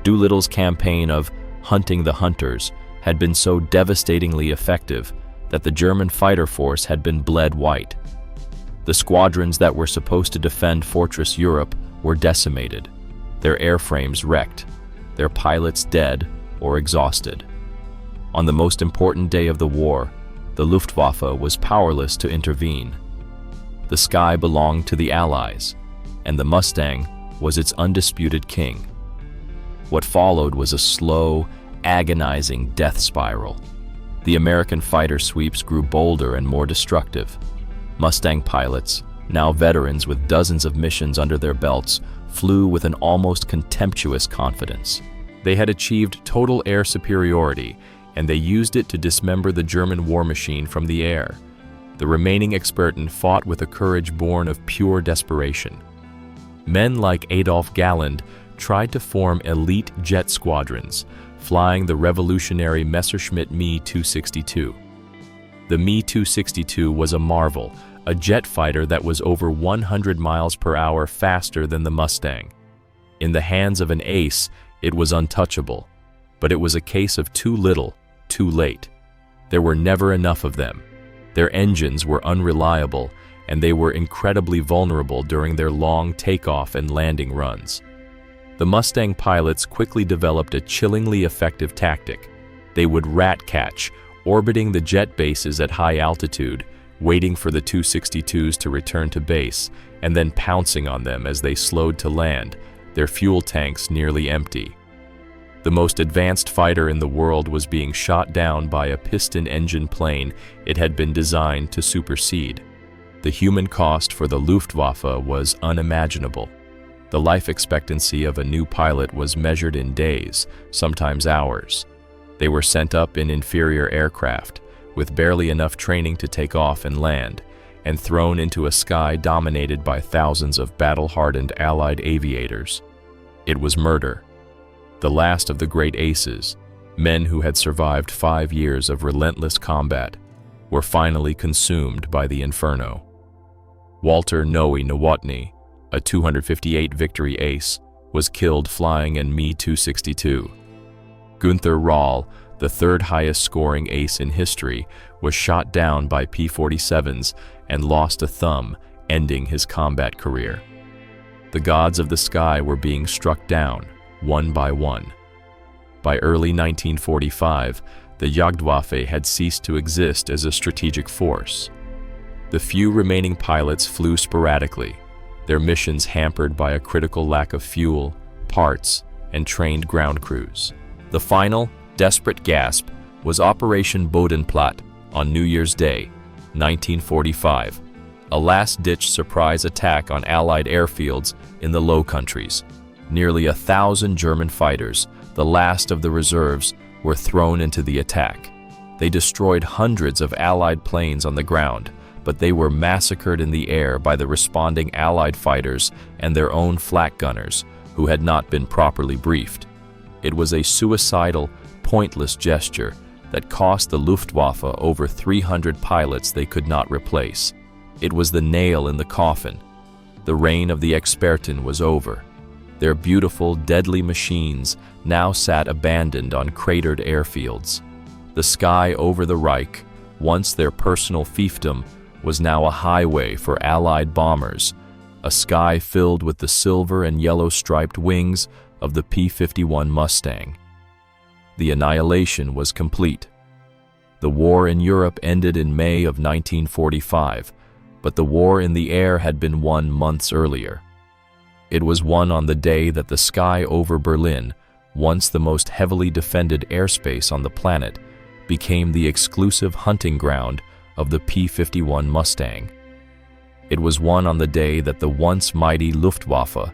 Doolittle's campaign of hunting the hunters had been so devastatingly effective that the German fighter force had been bled white. The squadrons that were supposed to defend Fortress Europe were decimated, their airframes wrecked, their pilots dead or exhausted. On the most important day of the war, the Luftwaffe was powerless to intervene. The sky belonged to the Allies, and the Mustang was its undisputed king. What followed was a slow, agonizing death spiral. The American fighter sweeps grew bolder and more destructive. Mustang pilots, now veterans with dozens of missions under their belts, flew with an almost contemptuous confidence. They had achieved total air superiority, and they used it to dismember the German war machine from the air. The remaining Experten fought with a courage born of pure desperation. Men like Adolf Galland tried to form elite jet squadrons, flying the revolutionary Messerschmitt Me-262. The Me-262 was a marvel, a jet fighter that was over 100 miles per hour faster than the Mustang. In the hands of an ace, it was untouchable, but it was a case of too little, too late. There were never enough of them. Their engines were unreliable, and they were incredibly vulnerable during their long takeoff and landing runs. The Mustang pilots quickly developed a chillingly effective tactic. They would rat catch, orbiting the jet bases at high altitude, waiting for the 262s to return to base, and then pouncing on them as they slowed to land, their fuel tanks nearly empty. The most advanced fighter in the world was being shot down by a piston-engine plane it had been designed to supersede. The human cost for the Luftwaffe was unimaginable. The life expectancy of a new pilot was measured in days, sometimes hours. They were sent up in inferior aircraft, with barely enough training to take off and land, and thrown into a sky dominated by thousands of battle-hardened Allied aviators. It was murder. The last of the great aces, men who had survived 5 years of relentless combat, were finally consumed by the inferno. Walter Nowotny, a 258 victory ace, was killed flying in Me-262. Gunther Rahl, the third highest scoring ace in history, was shot down by P-47s and lost a thumb, ending his combat career. The gods of the sky were being struck down, one by one. By early 1945, the Luftwaffe had ceased to exist as a strategic force. The few remaining pilots flew sporadically, their missions hampered by a critical lack of fuel, parts, and trained ground crews. The final, desperate gasp was Operation Bodenplatte on New Year's Day, 1945, a last-ditch surprise attack on Allied airfields in the Low Countries. Nearly 1,000 German fighters, the last of the reserves, were thrown into the attack. They destroyed hundreds of Allied planes on the ground, but they were massacred in the air by the responding Allied fighters and their own flak gunners, who had not been properly briefed. It was a suicidal, pointless gesture that cost the Luftwaffe over 300 pilots they could not replace. It was the nail in the coffin. The reign of the Experten was over. Their beautiful, deadly machines now sat abandoned on cratered airfields. The sky over the Reich, once their personal fiefdom, was now a highway for Allied bombers, a sky filled with the silver and yellow striped wings of the P-51 Mustang. The annihilation was complete. The war in Europe ended in May of 1945, but the war in the air had been won months earlier. It was won on the day that the sky over Berlin, once the most heavily defended airspace on the planet, became the exclusive hunting ground of the P-51 Mustang. It was won on the day that the once mighty Luftwaffe,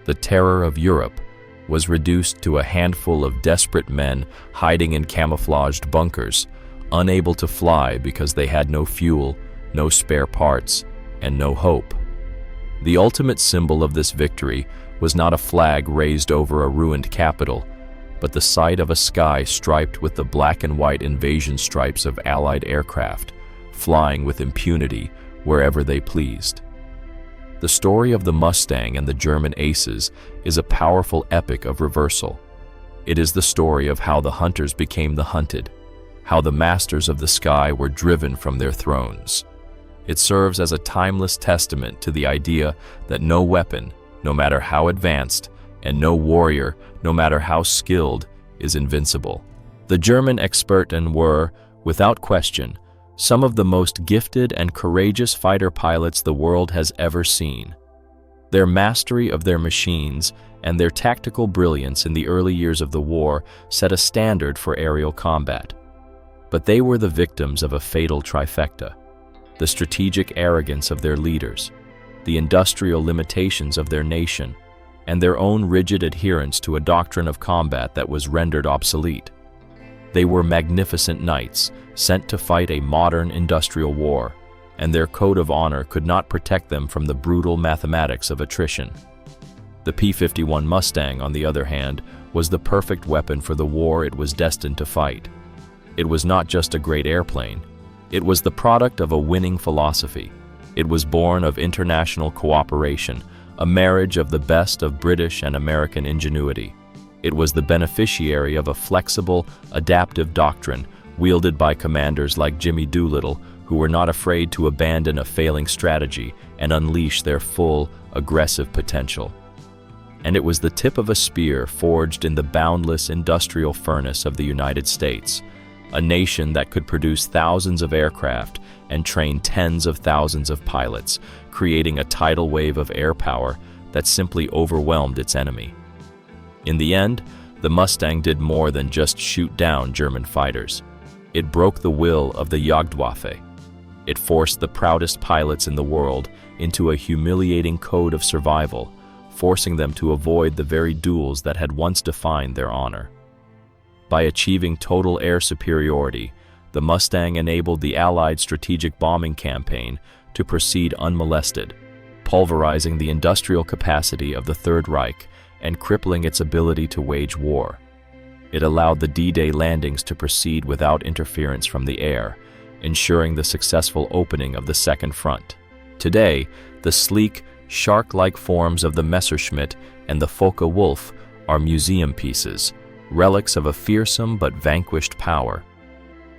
the terror of Europe, was reduced to a handful of desperate men hiding in camouflaged bunkers, unable to fly because they had no fuel, no spare parts, and no hope. The ultimate symbol of this victory was not a flag raised over a ruined capital, but the sight of a sky striped with the black and white invasion stripes of Allied aircraft, flying with impunity wherever they pleased. The story of the Mustang and the German aces is a powerful epic of reversal. It is the story of how the hunters became the hunted, how the masters of the sky were driven from their thrones. It serves as a timeless testament to the idea that no weapon, no matter how advanced, and no warrior, no matter how skilled, is invincible. The German Experten were, without question, some of the most gifted and courageous fighter pilots the world has ever seen. Their mastery of their machines and their tactical brilliance in the early years of the war set a standard for aerial combat. But they were the victims of a fatal trifecta: the strategic arrogance of their leaders, the industrial limitations of their nation, and their own rigid adherence to a doctrine of combat that was rendered obsolete. They were magnificent knights, sent to fight a modern industrial war, and their code of honor could not protect them from the brutal mathematics of attrition. The P-51 Mustang, on the other hand, was the perfect weapon for the war it was destined to fight. It was not just a great airplane. It was the product of a winning philosophy. It was born of international cooperation, a marriage of the best of British and American ingenuity. It was the beneficiary of a flexible, adaptive doctrine wielded by commanders like Jimmy Doolittle, who were not afraid to abandon a failing strategy and unleash their full, aggressive potential. And it was the tip of a spear forged in the boundless industrial furnace of the United States, a nation that could produce thousands of aircraft and train tens of thousands of pilots, creating a tidal wave of air power that simply overwhelmed its enemy. In the end, the Mustang did more than just shoot down German fighters. It broke the will of the Luftwaffe. It forced the proudest pilots in the world into a humiliating code of survival, forcing them to avoid the very duels that had once defined their honor. By achieving total air superiority, the Mustang enabled the Allied strategic bombing campaign to proceed unmolested, pulverizing the industrial capacity of the Third Reich and crippling its ability to wage war. It allowed the D-Day landings to proceed without interference from the air, ensuring the successful opening of the Second Front. Today, the sleek, shark-like forms of the Messerschmitt and the Focke-Wulf are museum pieces, relics of a fearsome but vanquished power.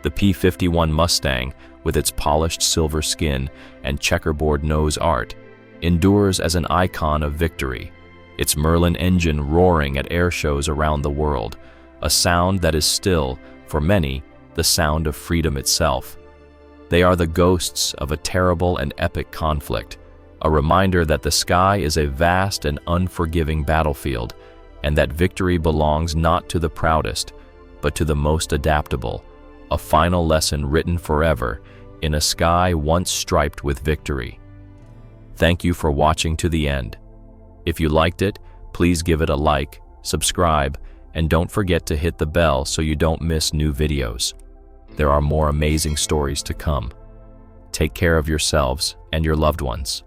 The P-51 Mustang, with its polished silver skin and checkerboard nose art, endures as an icon of victory, its Merlin engine roaring at air shows around the world, a sound that is still, for many, the sound of freedom itself. They are the ghosts of a terrible and epic conflict, a reminder that the sky is a vast and unforgiving battlefield, and that victory belongs not to the proudest, but to the most adaptable, a final lesson written forever in a sky once striped with victory. Thank you for watching to the end. If you liked it, please give it a like, subscribe, And don't forget to hit the bell so you don't miss new videos. There are more amazing stories to come. Take care of yourselves and your loved ones.